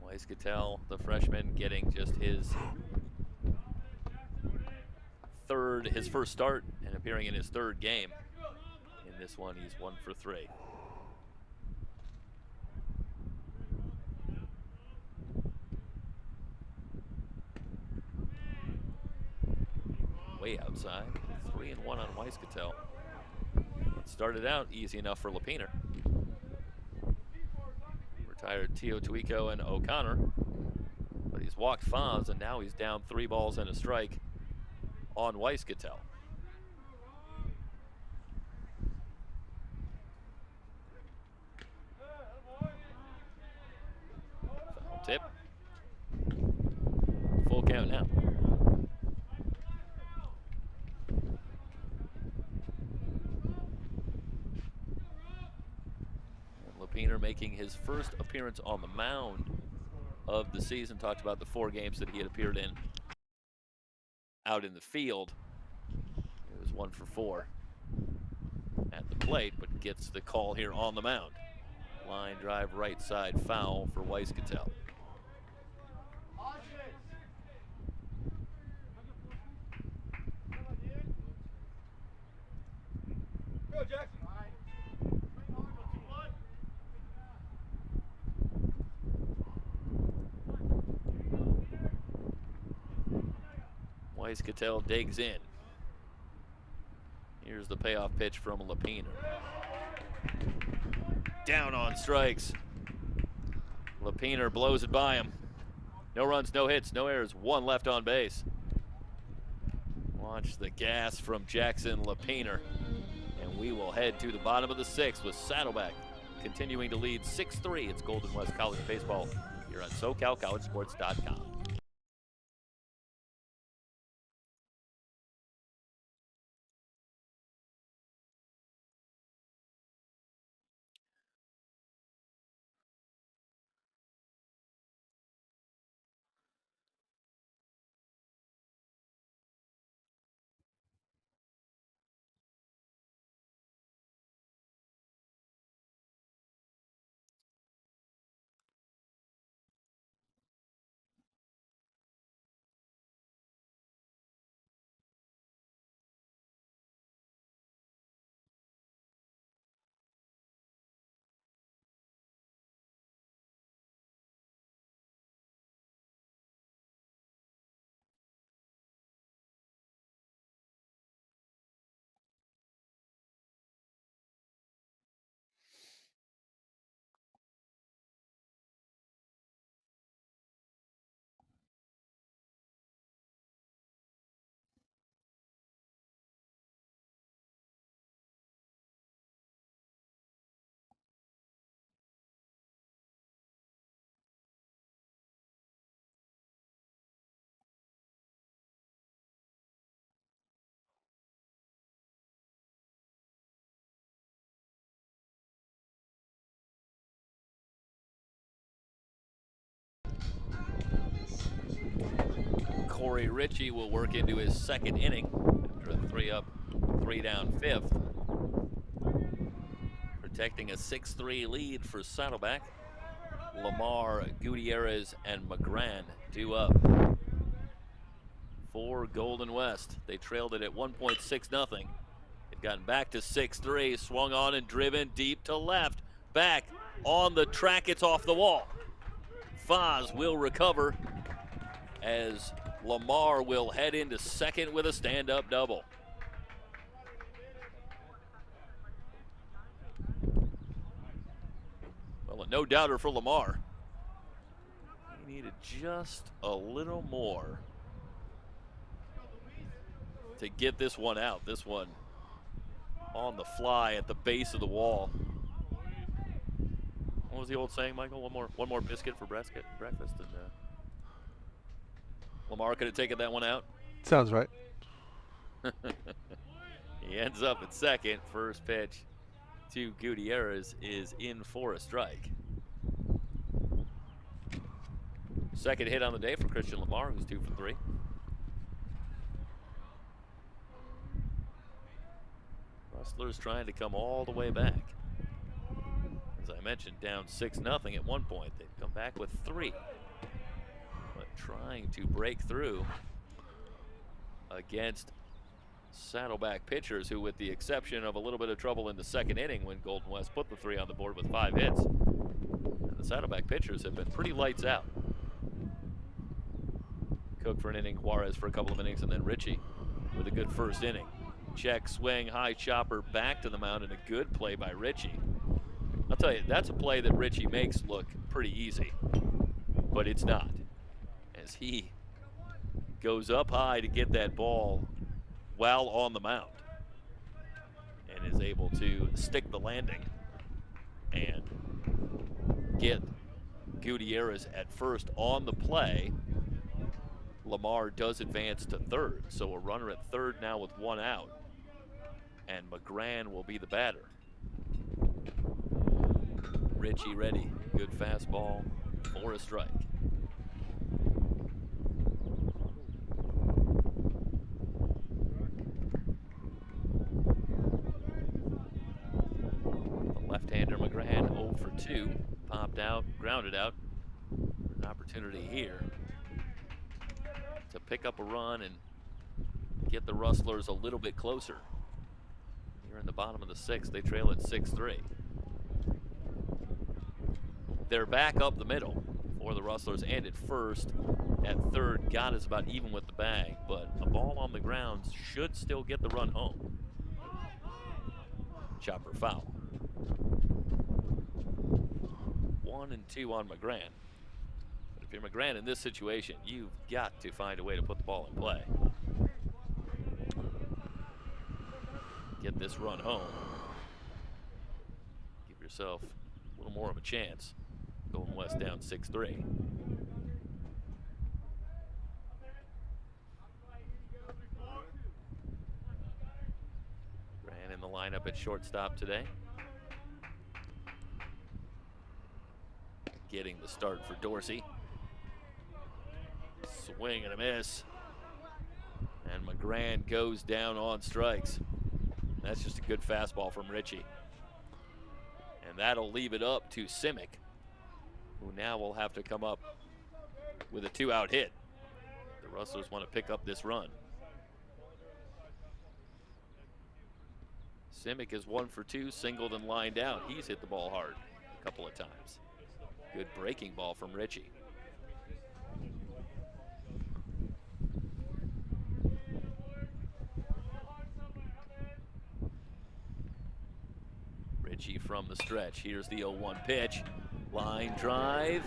Weiskatel, the freshman, getting just his first start and appearing in his 3rd game. In this one, he's 1 for 3. Way outside. 3-1 on Weiskatel. It started out easy enough for Lepiner. Retired Tio Tuico and O'Connor. But he's walked Foz, and now he's down 3 balls and a strike on Weiskatel. Foul tip. Full count now. Lepiner making his first appearance on the mound of the season. Talked about the 4 games that he had appeared in out in the field. It was 1 for 4 at the plate, but gets the call here on the mound. Line drive right side foul for Weiskatel. Go, Jackson. Weiskatel digs in. Here's the payoff pitch from Lepiner. Down on strikes. Lepiner blows it by him. No runs, no hits, no errors, 1 left on base. Watch the gas from Jackson Lepiner. And we will head to the bottom of the 6th with Saddleback continuing to lead 6-3. It's Golden West College Baseball here on SoCalCollegeSports.com. Corey Ritchie will work into his 2nd inning after a 3-up, 3-down 5th. Protecting a 6-3 lead for Saddleback. Lamar, Gutierrez, and McGran due up for Golden West. They trailed it at 1.6-0. They've gotten back to 6-3, swung on and driven deep to left. Back, on the track. It's off the wall. Foz will recover as Lamar will head into second with a stand-up double. Well, a no-doubter for Lamar. He needed just a little more to get this one out. This one on the fly at the base of the wall. What was the old saying, Michael? One more biscuit for breakfast, and Lamar could have taken that one out. Sounds right. He ends up at second. First pitch to Gutierrez is in for a strike. Second hit on the day for Christian Lamar, who's 2 for 3. Rustlers trying to come all the way back. As I mentioned, down 6-0 at one point. They've come back with 3. But trying to break through against Saddleback pitchers who, with the exception of a little bit of trouble in the second inning when Golden West put the 3 on the board with 5 hits, the Saddleback pitchers have been pretty lights out. Cook for an inning, Juarez for a couple of innings, and then Ritchie with a good first inning. Check, swing, high chopper back to the mound, and a good play by Ritchie. I'll tell you, that's a play that Ritchie makes look pretty easy, but it's not, as he goes up high to get that ball while on the mound and is able to stick the landing and get Gutierrez at first on the play. Lamar does advance to third, so a runner at third now with 1 out, and McGran will be the batter. Ritchie ready, good fastball for a strike. The left-hander McGran 0 for 2, popped out, grounded out. An opportunity here to pick up a run and get the Rustlers a little bit closer. Here in the bottom of the 6th, they trail at 6-3. They're back up the middle for the Rustlers, and at first. At third, Gott is about even with the bag, but a ball on the ground should still get the run home. Chopper foul. 1 and 2 on McGran. But if you're McGran in this situation, you've got to find a way to put the ball in play. Get this run home. Give yourself a little more of a chance. Golden West down 6-3. Ran in the lineup at shortstop today. Getting the start for Dorsey. Swing and a miss. And McGran goes down on strikes. That's just a good fastball from Ritchie. And that'll leave it up to Simic, who now will have to come up with a 2-out hit. The Rustlers want to pick up this run. Simic is 1 for 2, singled and lined out. He's hit the ball hard a couple of times. Good breaking ball from Ritchie. Ritchie from the stretch. Here's the 0-1 pitch. Line drive.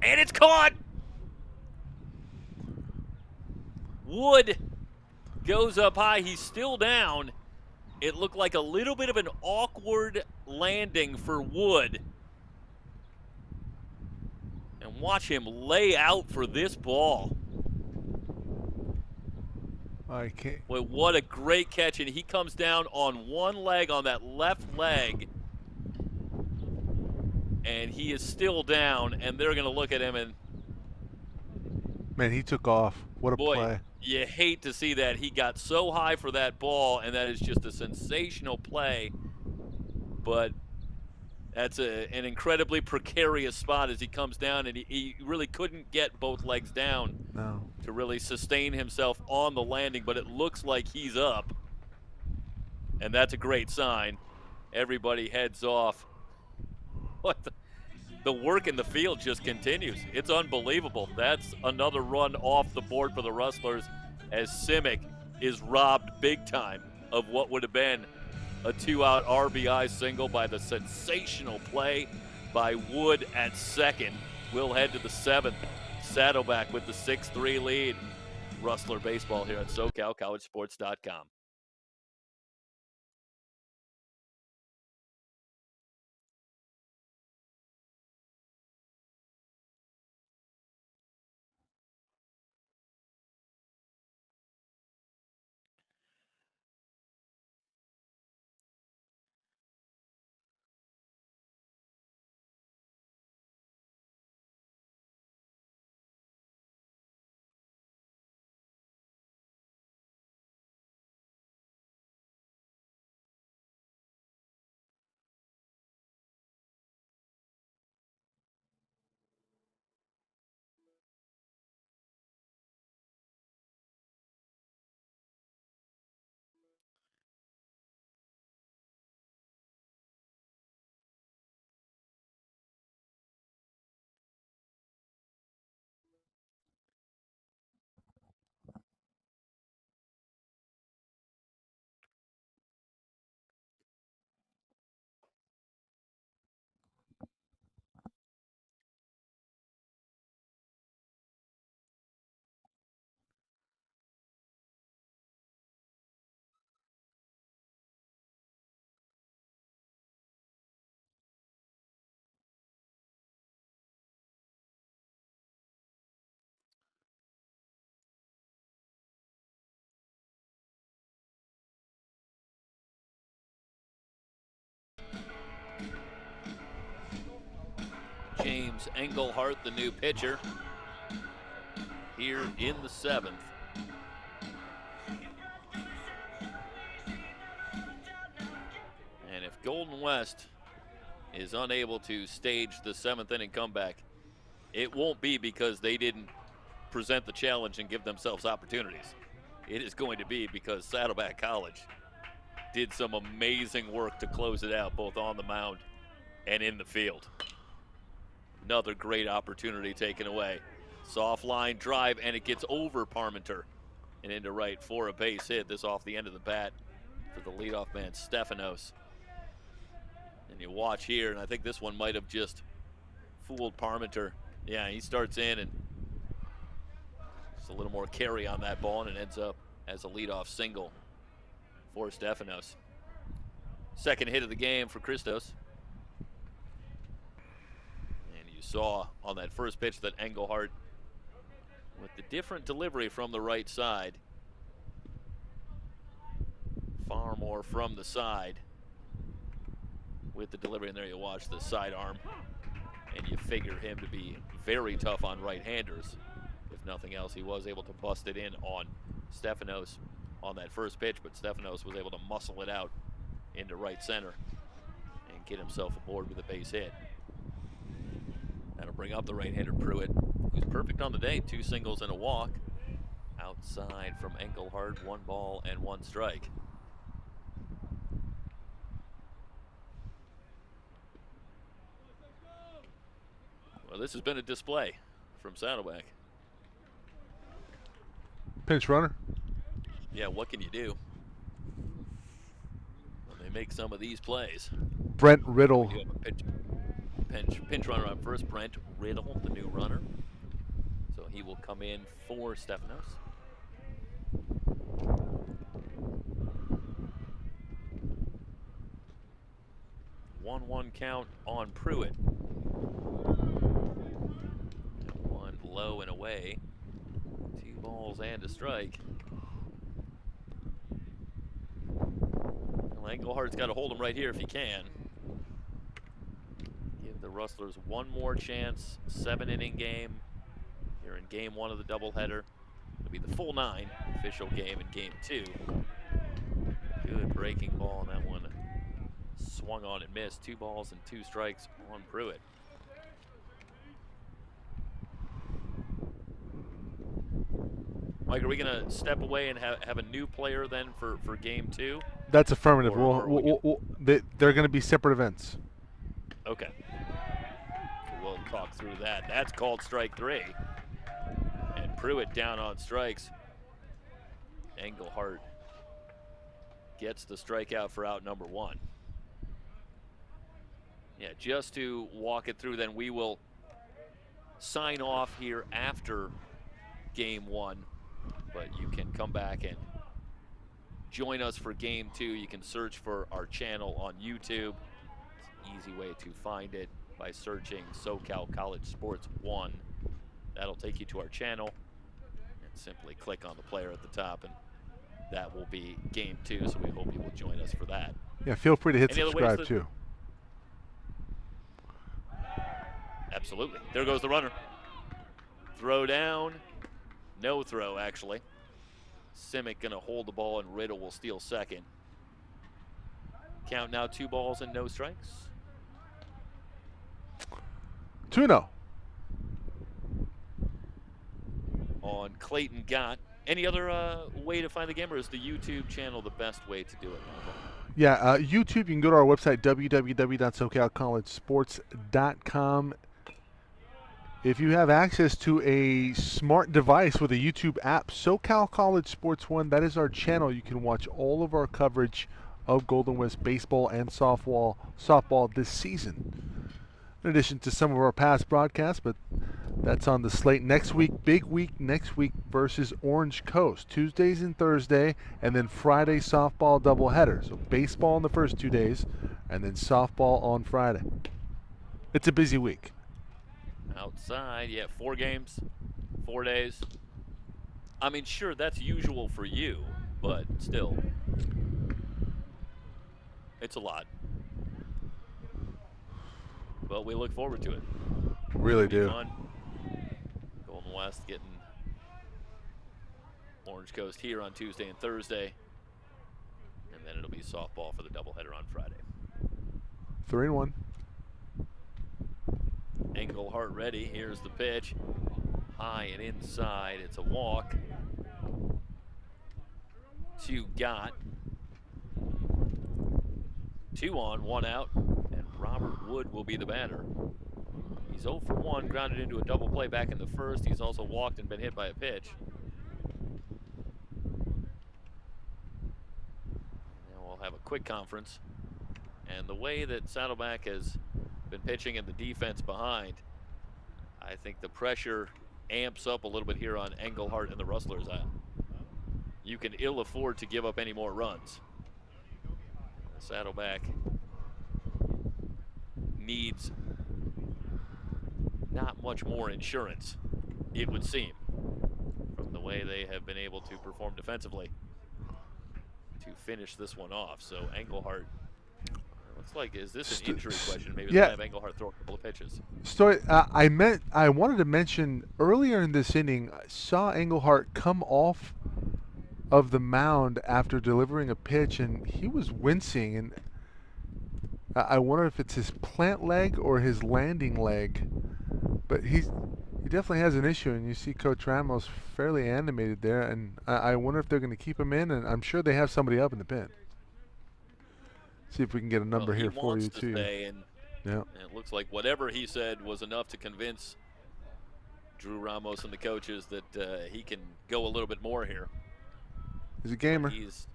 And it's caught! Wood goes up high. He's still down. It looked like a little bit of an awkward landing for Wood. And watch him lay out for this ball. I can't. Boy, what a great catch. And he comes down on one leg, on that left leg. And he is still down, and they're going to look at him and... Man, he took off. What a boy, play. You hate to see that. He got so high for that ball, and that is just a sensational play. But that's an incredibly precarious spot as he comes down, and he really couldn't get both legs down to really sustain himself on the landing, but it looks like he's up. And that's a great sign. Everybody heads off The work in the field just continues. It's unbelievable. That's another run off the board for the Rustlers as Simic is robbed big time of what would have been a 2-out RBI single by the sensational play by Wood at second. We'll head to the 7th. Saddleback with the 6-3 lead. Rustler baseball here on SoCalCollegeSports.com. James Engelhart, the new pitcher, here in the 7th. And if Golden West is unable to stage the 7th inning comeback, it won't be because they didn't present the challenge and give themselves opportunities. It is going to be because Saddleback College did some amazing work to close it out, both on the mound and in the field. Another great opportunity taken away. Soft line drive, and it gets over Parmenter and into right for a base hit. This off the end of the bat for the leadoff man, Stefanos. And you watch here, and I think this one might have just fooled Parmenter. Yeah, he starts in, and just a little more carry on that ball, and it ends up as a leadoff single for Stefanos. Second hit of the game for Christos. You saw on that first pitch that Engelhart, with the different delivery from the right side, far more from the side with the delivery, and there you watch the sidearm, and you figure him to be very tough on right-handers. If nothing else, he was able to bust it in on Stefanos on that first pitch, but Stefanos was able to muscle it out into right center and get himself aboard with a base hit. That'll bring up the right-hander Pruitt, who's perfect on the day. 2 singles and a walk. Outside from Engelhart, 1 ball and 1 strike. Well, this has been a display from Saddleback. Pinch runner. Yeah, what can you do when they make some of these plays? Brent Riddle. You have a pinch runner up first. Brent Riddle, the new runner. So he will come in for Stefanos. One count on Pruitt. 1 low and away. 2 balls and a strike. Well, Engelhart's got to hold him right here if he can. Give the Rustlers 1 more chance. 7-inning game here in game 1 of the doubleheader. It'll be the full 9 official game in game 2. Good breaking ball on that one. Swung on and missed. 2 balls and 2 strikes on Pruitt. Mike, are we going to step away and have a new player then for game 2? That's affirmative. Or They're going to be separate events. Okay. talk through that. That's called strike 3. And Pruitt down on strikes. Engelhart gets the strikeout for out number 1. Yeah, just to walk it through, then we will sign off here after game 1. But you can come back and join us for game 2. You can search for our channel on YouTube. It's an easy way to find it by searching SoCal College Sports 1. That'll take you to our channel. And simply click on the player at the top, and that will be game 2. So we hope you will join us for that. Yeah, feel free to hit Any other subscribe ways too. Absolutely. There goes the runner. Throw down. No throw, actually. Simic going to hold the ball, and Riddle will steal second. Count now 2 balls and no strikes. 2-0. On Clayton Gott. Any other way to find the game, or is the YouTube channel the best way to do it, Michael? Yeah, YouTube, you can go to our website, www.socalcollege.sports.com. If you have access to a smart device with a YouTube app, SoCal College Sports 1, that is our channel. You can watch all of our coverage of Golden West baseball and softball this season. In addition to some of our past broadcasts, but that's on the slate next week. Big week next week versus Orange Coast. Tuesdays and Thursday, and then Friday softball doubleheader. So baseball on the first 2 days, and then softball on Friday. It's a busy week. Outside, yeah, 4 games, 4 days. I mean, sure, that's usual for you, but still, it's a lot. But we look forward to it. Really do. Fun. Golden West getting Orange Coast here on Tuesday and Thursday, and then it'll be softball for the doubleheader on Friday. 3-1. Engelhart ready. Here's the pitch. High and inside. It's a walk. 2 Gott. 2 on, 1 out. And Robert Wood will be the batter. He's 0 for 1, grounded into a double play back in the first. He's also walked and been hit by a pitch. Now we'll have a quick conference. And the way that Saddleback has been pitching and the defense behind, I think the pressure amps up a little bit here on Engelhart and the Rustlers. You can ill afford to give up any more runs. Saddleback needs not much more insurance, it would seem, from the way they have been able to perform defensively to finish this one off. So Engelhart, looks like, is this an injury question? Maybe they'll have Engelhart throw a couple of pitches. Story, I wanted to mention earlier in this inning, I saw Engelhart come off of the mound after delivering a pitch, and he was wincing, and I wonder if it's his plant leg or his landing leg, but he definitely has an issue, and you see Coach Ramos fairly animated there, and I wonder if they're going to keep him in, and I'm sure they have somebody up in the pen. See if we can get a number here for you too. And it looks like whatever he said was enough to convince Drew Ramos and the coaches that he can go a little bit more here. He's a gamer. He's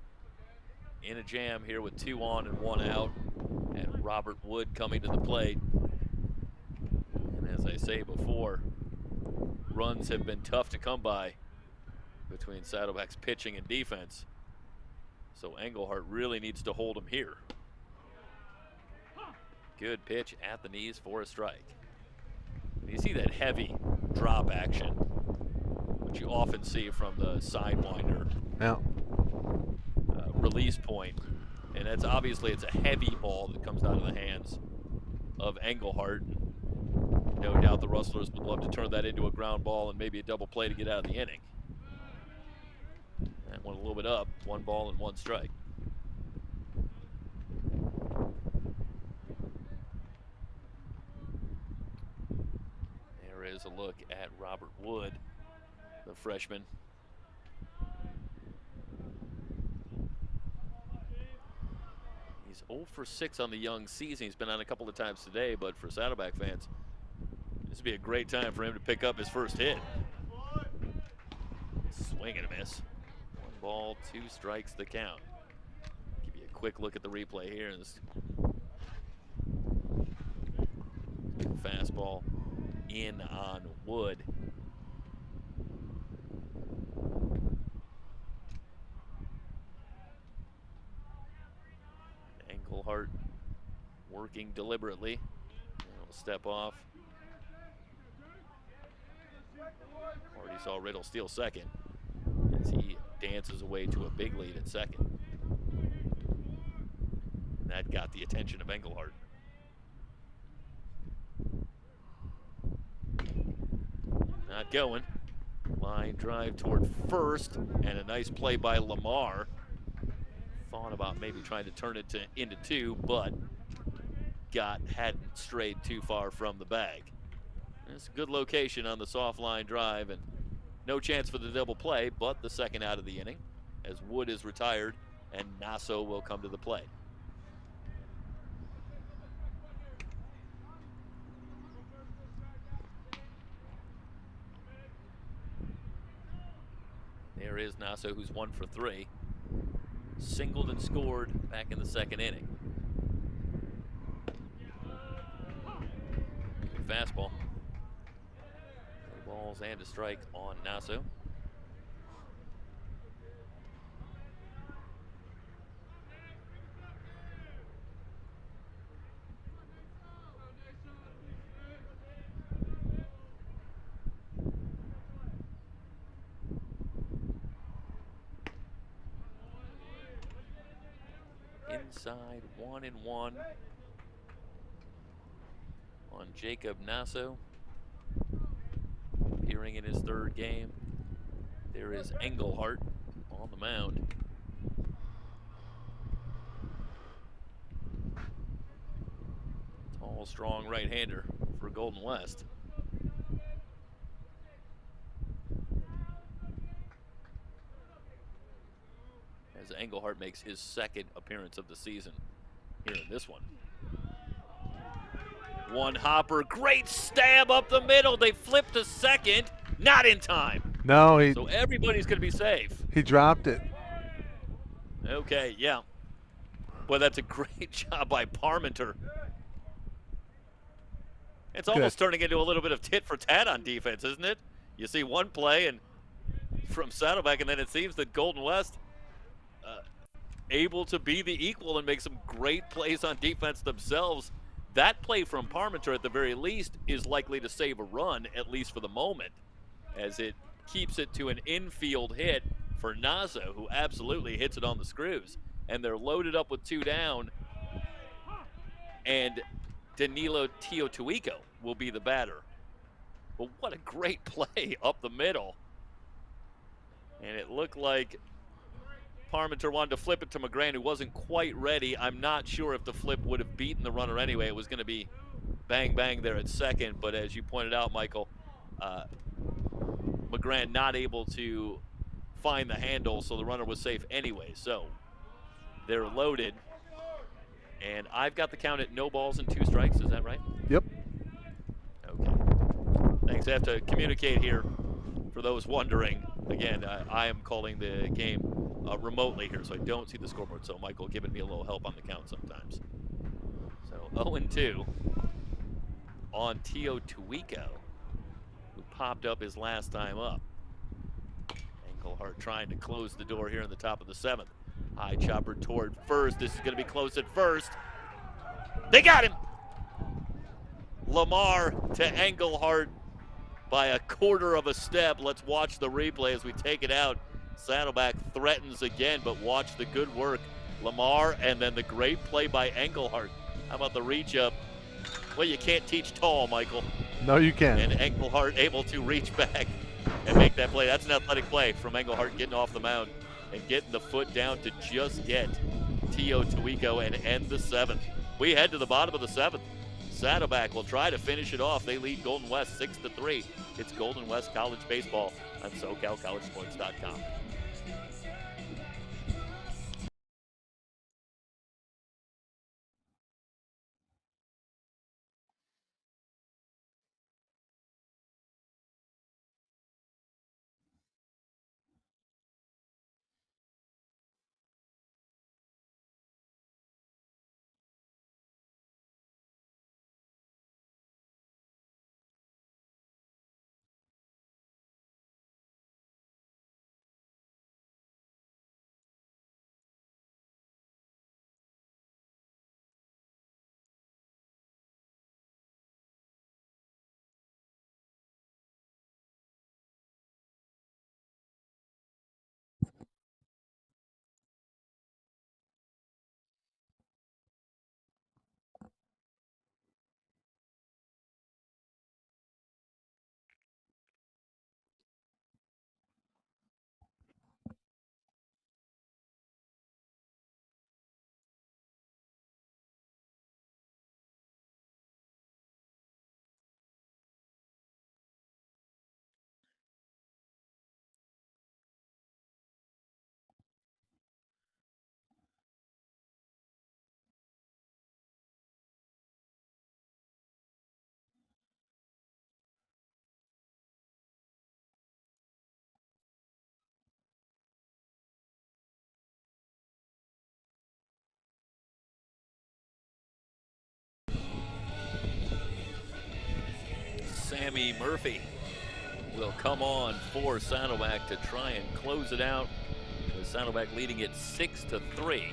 in a jam here with 2 on and 1 out, and Robert Wood coming to the plate. And as I say before, runs have been tough to come by between Saddleback's pitching and defense. So Engelhart really needs to hold him here. Good pitch at the knees for a strike. You see that heavy drop action, which you often see from the sidewinder release point. And that's obviously, it's a heavy ball that comes out of the hands of Engelhart. No doubt the Rustlers would love to turn that into a ground ball and maybe a double play to get out of the inning. That went a little bit up, 1 ball and 1 strike. There is a look at Robert Wood, the freshman. He's 0 for 6 on the young season. He's been on a couple of times today, but for Saddleback fans, This would be a great time for him to pick up his first hit. Swing and a miss. 1 ball, 2 strikes the count. Give you a quick look at the replay here. This fastball in on Wood. Engelhardt working deliberately. He'll step off. Already saw Riddle steal second as he dances away to a big lead at second. And that got the attention of Engelhardt. Not going. Line drive toward first, and a nice play by Lamar. Thought about maybe trying to turn it into 2, but hadn't strayed too far from the bag. It's a good location on the soft line drive, and no chance for the double play, but the second out of the inning as Wood is retired and Nasso will come to the plate. There is Nasso, who's 1 for 3. Singled and scored back in the second inning. Fastball. 2 balls and a strike on Nasso. Inside 1-1 on Jacob Nasso. Appearing in his 3rd game. There is Engelhardt on the mound. Tall, strong right-hander for Golden West. As Engelhardt makes his 2nd appearance of the season here in this one. 1 hopper, great stab up the middle. They flip to second, not in time. No, so everybody's going to be safe. He dropped it. Okay, yeah. Boy, that's a great job by Parmenter. It's almost turning into a little bit of tit for tat on defense, isn't it? You see one play and from Saddleback, and then it seems that Golden West able to be the equal and make some great plays on defense themselves. That play from Parmenter, at the very least, is likely to save a run, at least for the moment, as it keeps it to an infield hit for Nasso, who absolutely hits it on the screws. And they're loaded up with 2 down, and Danilo Teotuico will be the batter. But what a great play up the middle. And it looked like Parmenter wanted to flip it to McGran, who wasn't quite ready. I'm not sure if the flip would have beaten the runner anyway. It was going to be bang, bang there at second. But as you pointed out, Michael, McGran not able to find the handle, so the runner was safe anyway. So they're loaded. And I've got the count at no balls and 2 strikes. Is that right? Yep. Okay. Thanks. I have to communicate here for those wondering. Again, I am calling the game remotely here, so I don't see the scoreboard. So Michael giving me a little help on the count sometimes. So 0-2 on Teotuico, who popped up his last time up. Engelhardt trying to close the door here in the top of the 7th. High chopper toward first. This is going to be close at first. They got him! Lamar to Engelhardt by a quarter of a step. Let's watch the replay as we take it out. Saddleback threatens again, but watch the good work. Lamar, and then the great play by Engelhardt. How about the reach up? Well, you can't teach tall, Michael. No, you can't. And Engelhardt able to reach back and make that play. That's an athletic play from Engelhardt getting off the mound and getting the foot down to just get Teotuico and end the 7th. We head to the bottom of the 7th. Saddleback will try to finish it off. They lead Golden West 6-3. It's Golden West College Baseball on SoCalCollegeSports.com. Sammy Murphy will come on for Saddleback to try and close it out. With Saddleback leading it 6-3.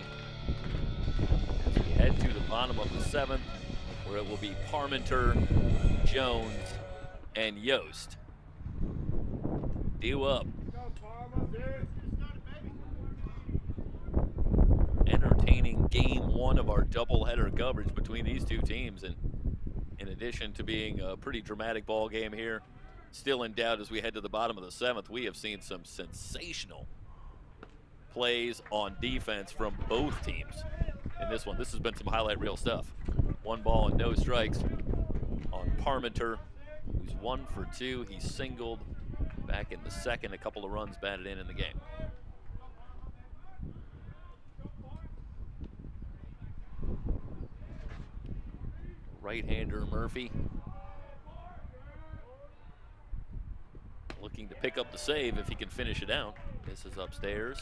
As we head to the bottom of the 7th, where it will be Parmenter, Jones, and Yost. Due up. Entertaining game 1 of our doubleheader coverage between these two teams, and in addition to being a pretty dramatic ball game here, still in doubt as we head to the bottom of the 7th. We have seen some sensational plays on defense from both teams in this one. This has been some highlight reel stuff. 1 ball and no strikes on Parmenter, who's 1 for 2. He singled back in the 2nd, a couple of runs batted in the game. Right-hander Murphy looking to pick up the save if he can finish it out. This is upstairs.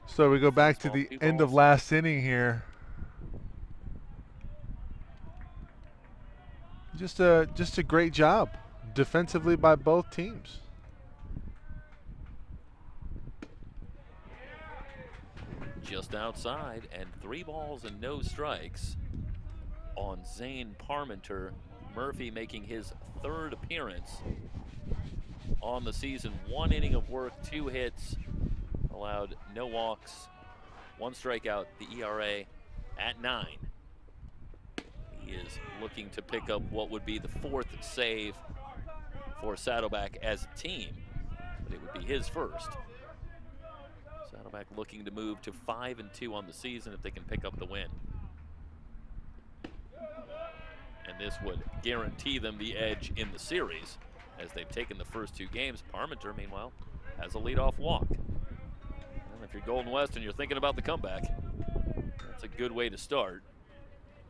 So we go back to the end of last inning here. Just a great job defensively by both teams. Just outside, and 3 balls and no strikes on Zane Parmenter. Murphy making his 3rd appearance on the season. 1 inning of work, 2 hits, allowed no walks, 1 strikeout, the ERA at 9. He is looking to pick up what would be the 4th save for Saddleback as a team, but it would be his first. Saddleback looking to move to 5-2 on the season if they can pick up the win. And this would guarantee them the edge in the series, as they've taken the first 2 games. Parmenter, meanwhile, has a leadoff walk. And if you're Golden West and you're thinking about the comeback, that's a good way to start.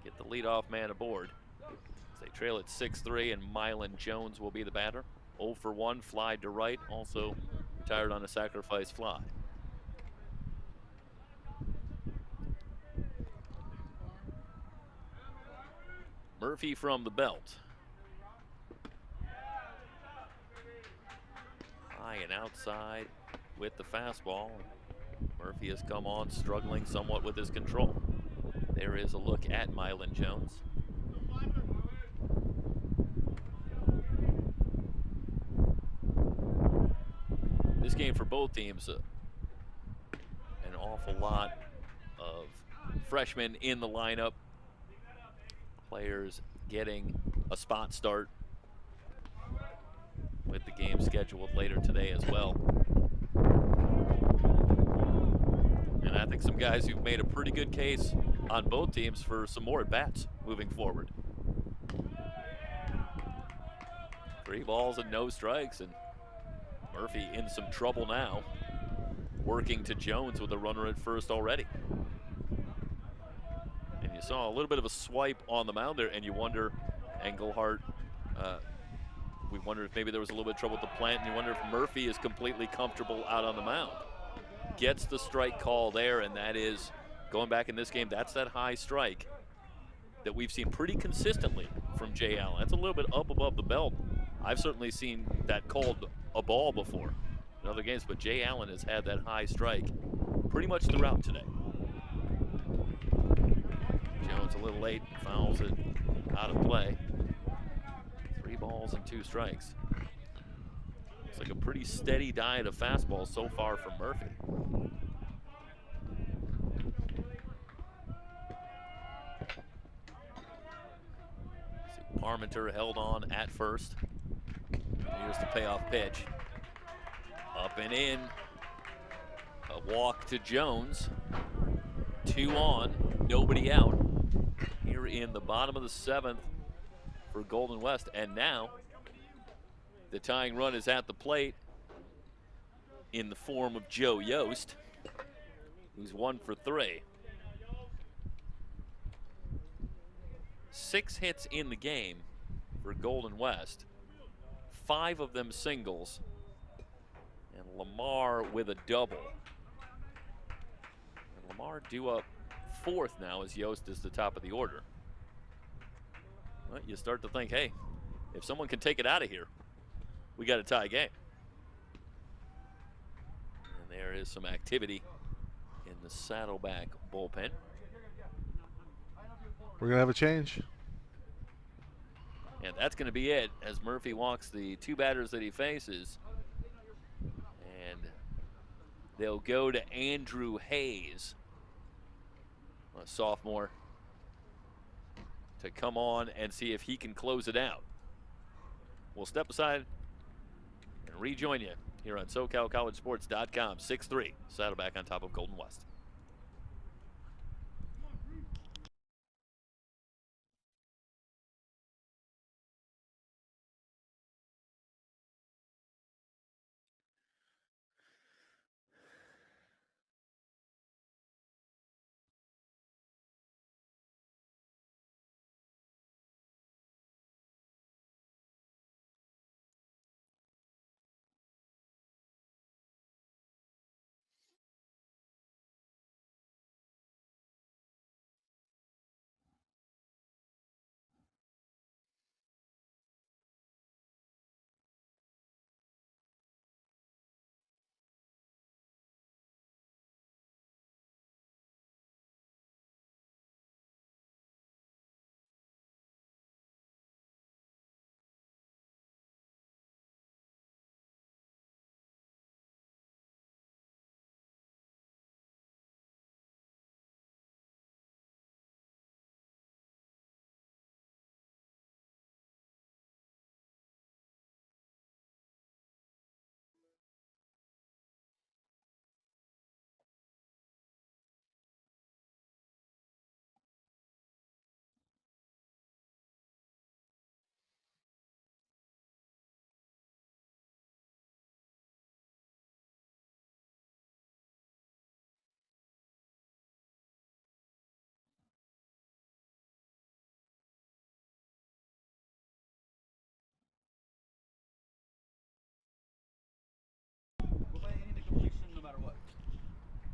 Get the leadoff man aboard. As they trail at 6-3, and Mylan Jones will be the batter. 0 for 1, fly to right, also retired on a sacrifice fly. Murphy from the belt. High and outside with the fastball. Murphy has come on struggling somewhat with his control. There is a look at Mylan Jones. This game for both teams, an awful lot of freshmen in the lineup. Players getting a spot start with the game scheduled later today as well. And I think some guys who've made a pretty good case on both teams for some more at-bats moving forward. 3 balls and no strikes, and Murphy in some trouble now, working to Jones with a runner at first already. And you saw a little bit of a swipe on the mound there, and you wonder, Engelhardt, we wonder if maybe there was a little bit of trouble with the plant, and you wonder if Murphy is completely comfortable out on the mound. Gets the strike call there, and that is, going back in this game, that's that high strike that we've seen pretty consistently from Jay Allen. That's a little bit up above the belt. I've certainly seen that called a ball before in other games, but Jay Allen has had that high strike pretty much throughout today. Jones a little late, fouls it out of play. 3 balls and 2 strikes. Looks like a pretty steady diet of fastballs so far from Murphy. See, Parmenter held on at first. Here's the payoff pitch. Up and in. A walk to Jones. 2 on, nobody out. Here in the bottom of the 7th for Golden West, and now the tying run is at the plate in the form of Joe Yost, who's 1 for 3. 6 hits in the game for Golden West, 5 of them singles, and Lamar with a double. And Lamar due up 4th now, as Yost is the top of the order. Well, you start to think, hey, if someone can take it out of here, we got a tie game. And there is some activity in the Saddleback bullpen. We're going to have a change. And that's going to be it as Murphy walks the 2 batters that he faces. And they'll go to Andrew Hayes, a sophomore, to come on and see if he can close it out. We'll step aside and rejoin you here on SoCalCollegeSports.com. 6-3, Saddleback on top of Golden West.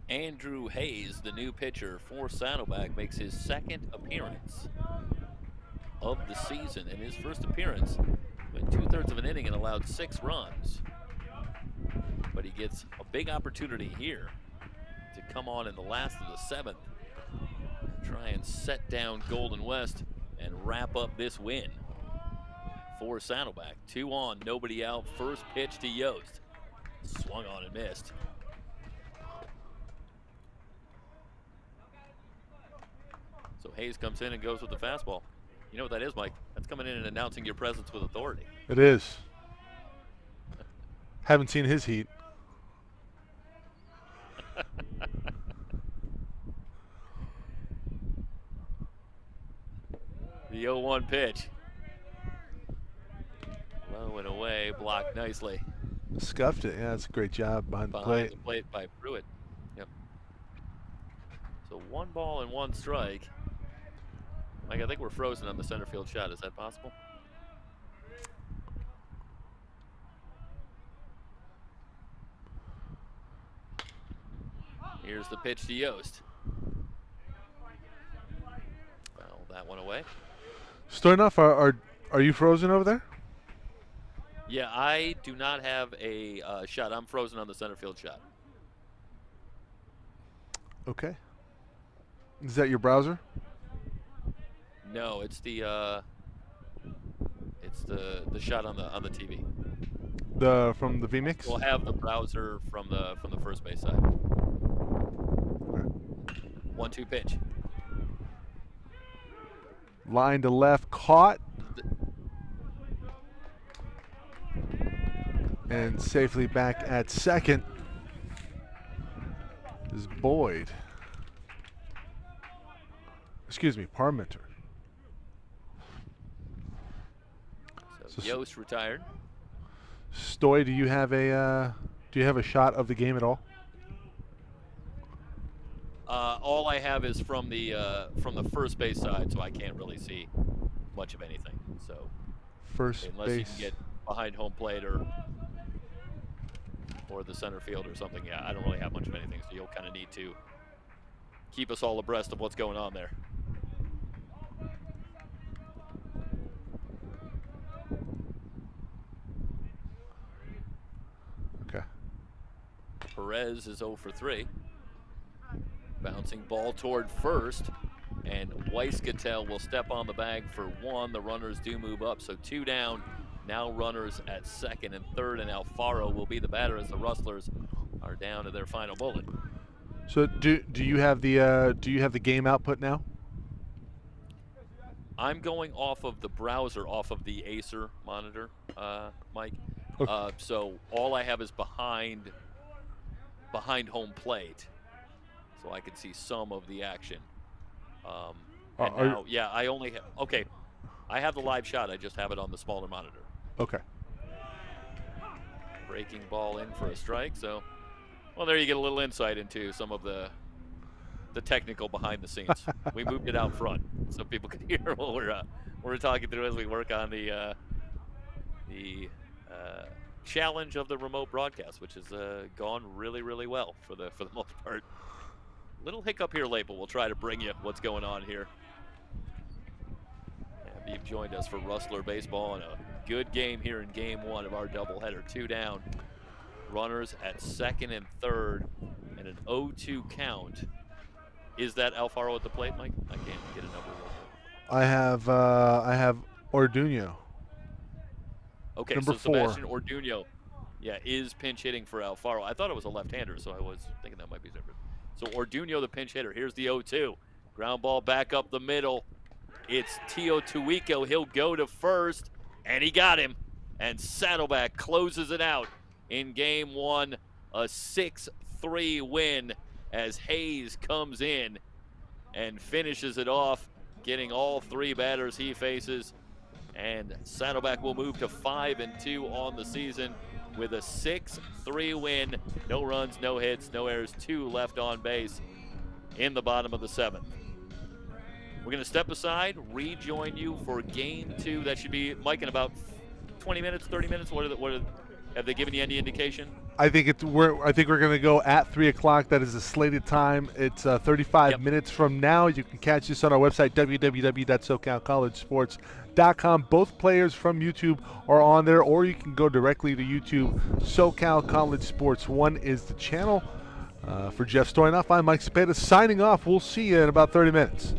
Andrew Hayes, the new pitcher for Saddleback, makes his 2nd appearance of the season. And his first appearance went 2/3 of an inning and allowed 6 runs. But he gets a big opportunity here to come on in the last of the 7th, try and set down Golden West and wrap up this win for Saddleback. 2 on, nobody out. First pitch to Yost. Swung on and missed. So Hayes comes in and goes with the fastball. You know what that is, Mike? That's coming in and announcing your presence with authority. It is. Haven't seen his heat. The 0-1 pitch. Low and away, blocked nicely. Scuffed it. Yeah, that's a great job behind the plate. By Pruitt. Yep. So 1 ball and 1 strike. Mike, I think we're frozen on the center field shot. Is that possible? Here's the pitch to Yost. Foul that one away. Stoyanov, are you frozen over there? Yeah, I do not have a shot. I'm frozen on the center field shot. Okay. Is that your browser? No, it's the shot on the TV. From the vMix? We'll have the browser from the first base side. 1-2 pitch. Line to left, caught. And safely back at second is Boyd. Excuse me, Parmenter. So Yost retired. Stoy, do you have a shot of the game at all? All I have is from the first base side, so I can't really see much of anything. So First unless base. you can get behind home plate or the center field or something, yeah, I don't really have much of anything. So you'll kind of need to keep us all abreast of what's going on there. Gutierrez is 0 for 3. Bouncing ball toward first, and Weisskatel will step on the bag for 1. The runners do move up, so 2 down. Now runners at second and third, and Alfaro will be the batter as the Rustlers are down to their final bullet. So do you have the game output now? I'm going off of the browser, off of the Acer monitor, Mike. Okay. So all I have is behind home plate, so I can see some of the action. And now, yeah, I only have, okay, I have the live shot. I just have it on the smaller monitor. Okay. Breaking ball in for a strike. So, well, there you get a little insight into some of the technical behind the scenes. We moved it out front so people could hear what we're talking through as we work on the challenge of the remote broadcast, which has gone really, really well for the most part. Little hiccup here late, but we'll try to bring you what's going on here. And you've joined us for Rustler Baseball and a good game here in game 1 of our doubleheader. 2 down, runners at second and third, and an 0-2 count. Is that Alfaro at the plate, Mike? I can't get a number. I have Orduño. Okay, Number so 4. Sebastian Orduño, yeah, is pinch hitting for Alfaro. I thought it was a left-hander, so I was thinking that might be different. So Orduño, the pinch hitter. Here's the 0-2. Ground ball back up the middle. It's Tio Tuico. He'll go to first, and he got him. And Saddleback closes it out in game 1. A 6-3 win as Hayes comes in and finishes it off, getting all 3 batters he faces. And Saddleback will move to 5-2 on the season with a 6-3 win. No runs, no hits, no errors, 2 left on base in the bottom of the 7th. We're going to step aside, rejoin you for game 2. That should be, Mike, in about 20 minutes, 30 minutes. Have they given you any indication? I think we're going to go at 3 o'clock. That is a slated time. It's 35 minutes from now. You can catch this on our website, www.socalcollegesports.com. Both players from YouTube are on there, or you can go directly to YouTube. SoCal College Sports 1 is the channel. For Jeff Stoynoff, I'm Mike Cepeda signing off. We'll see you in about 30 minutes.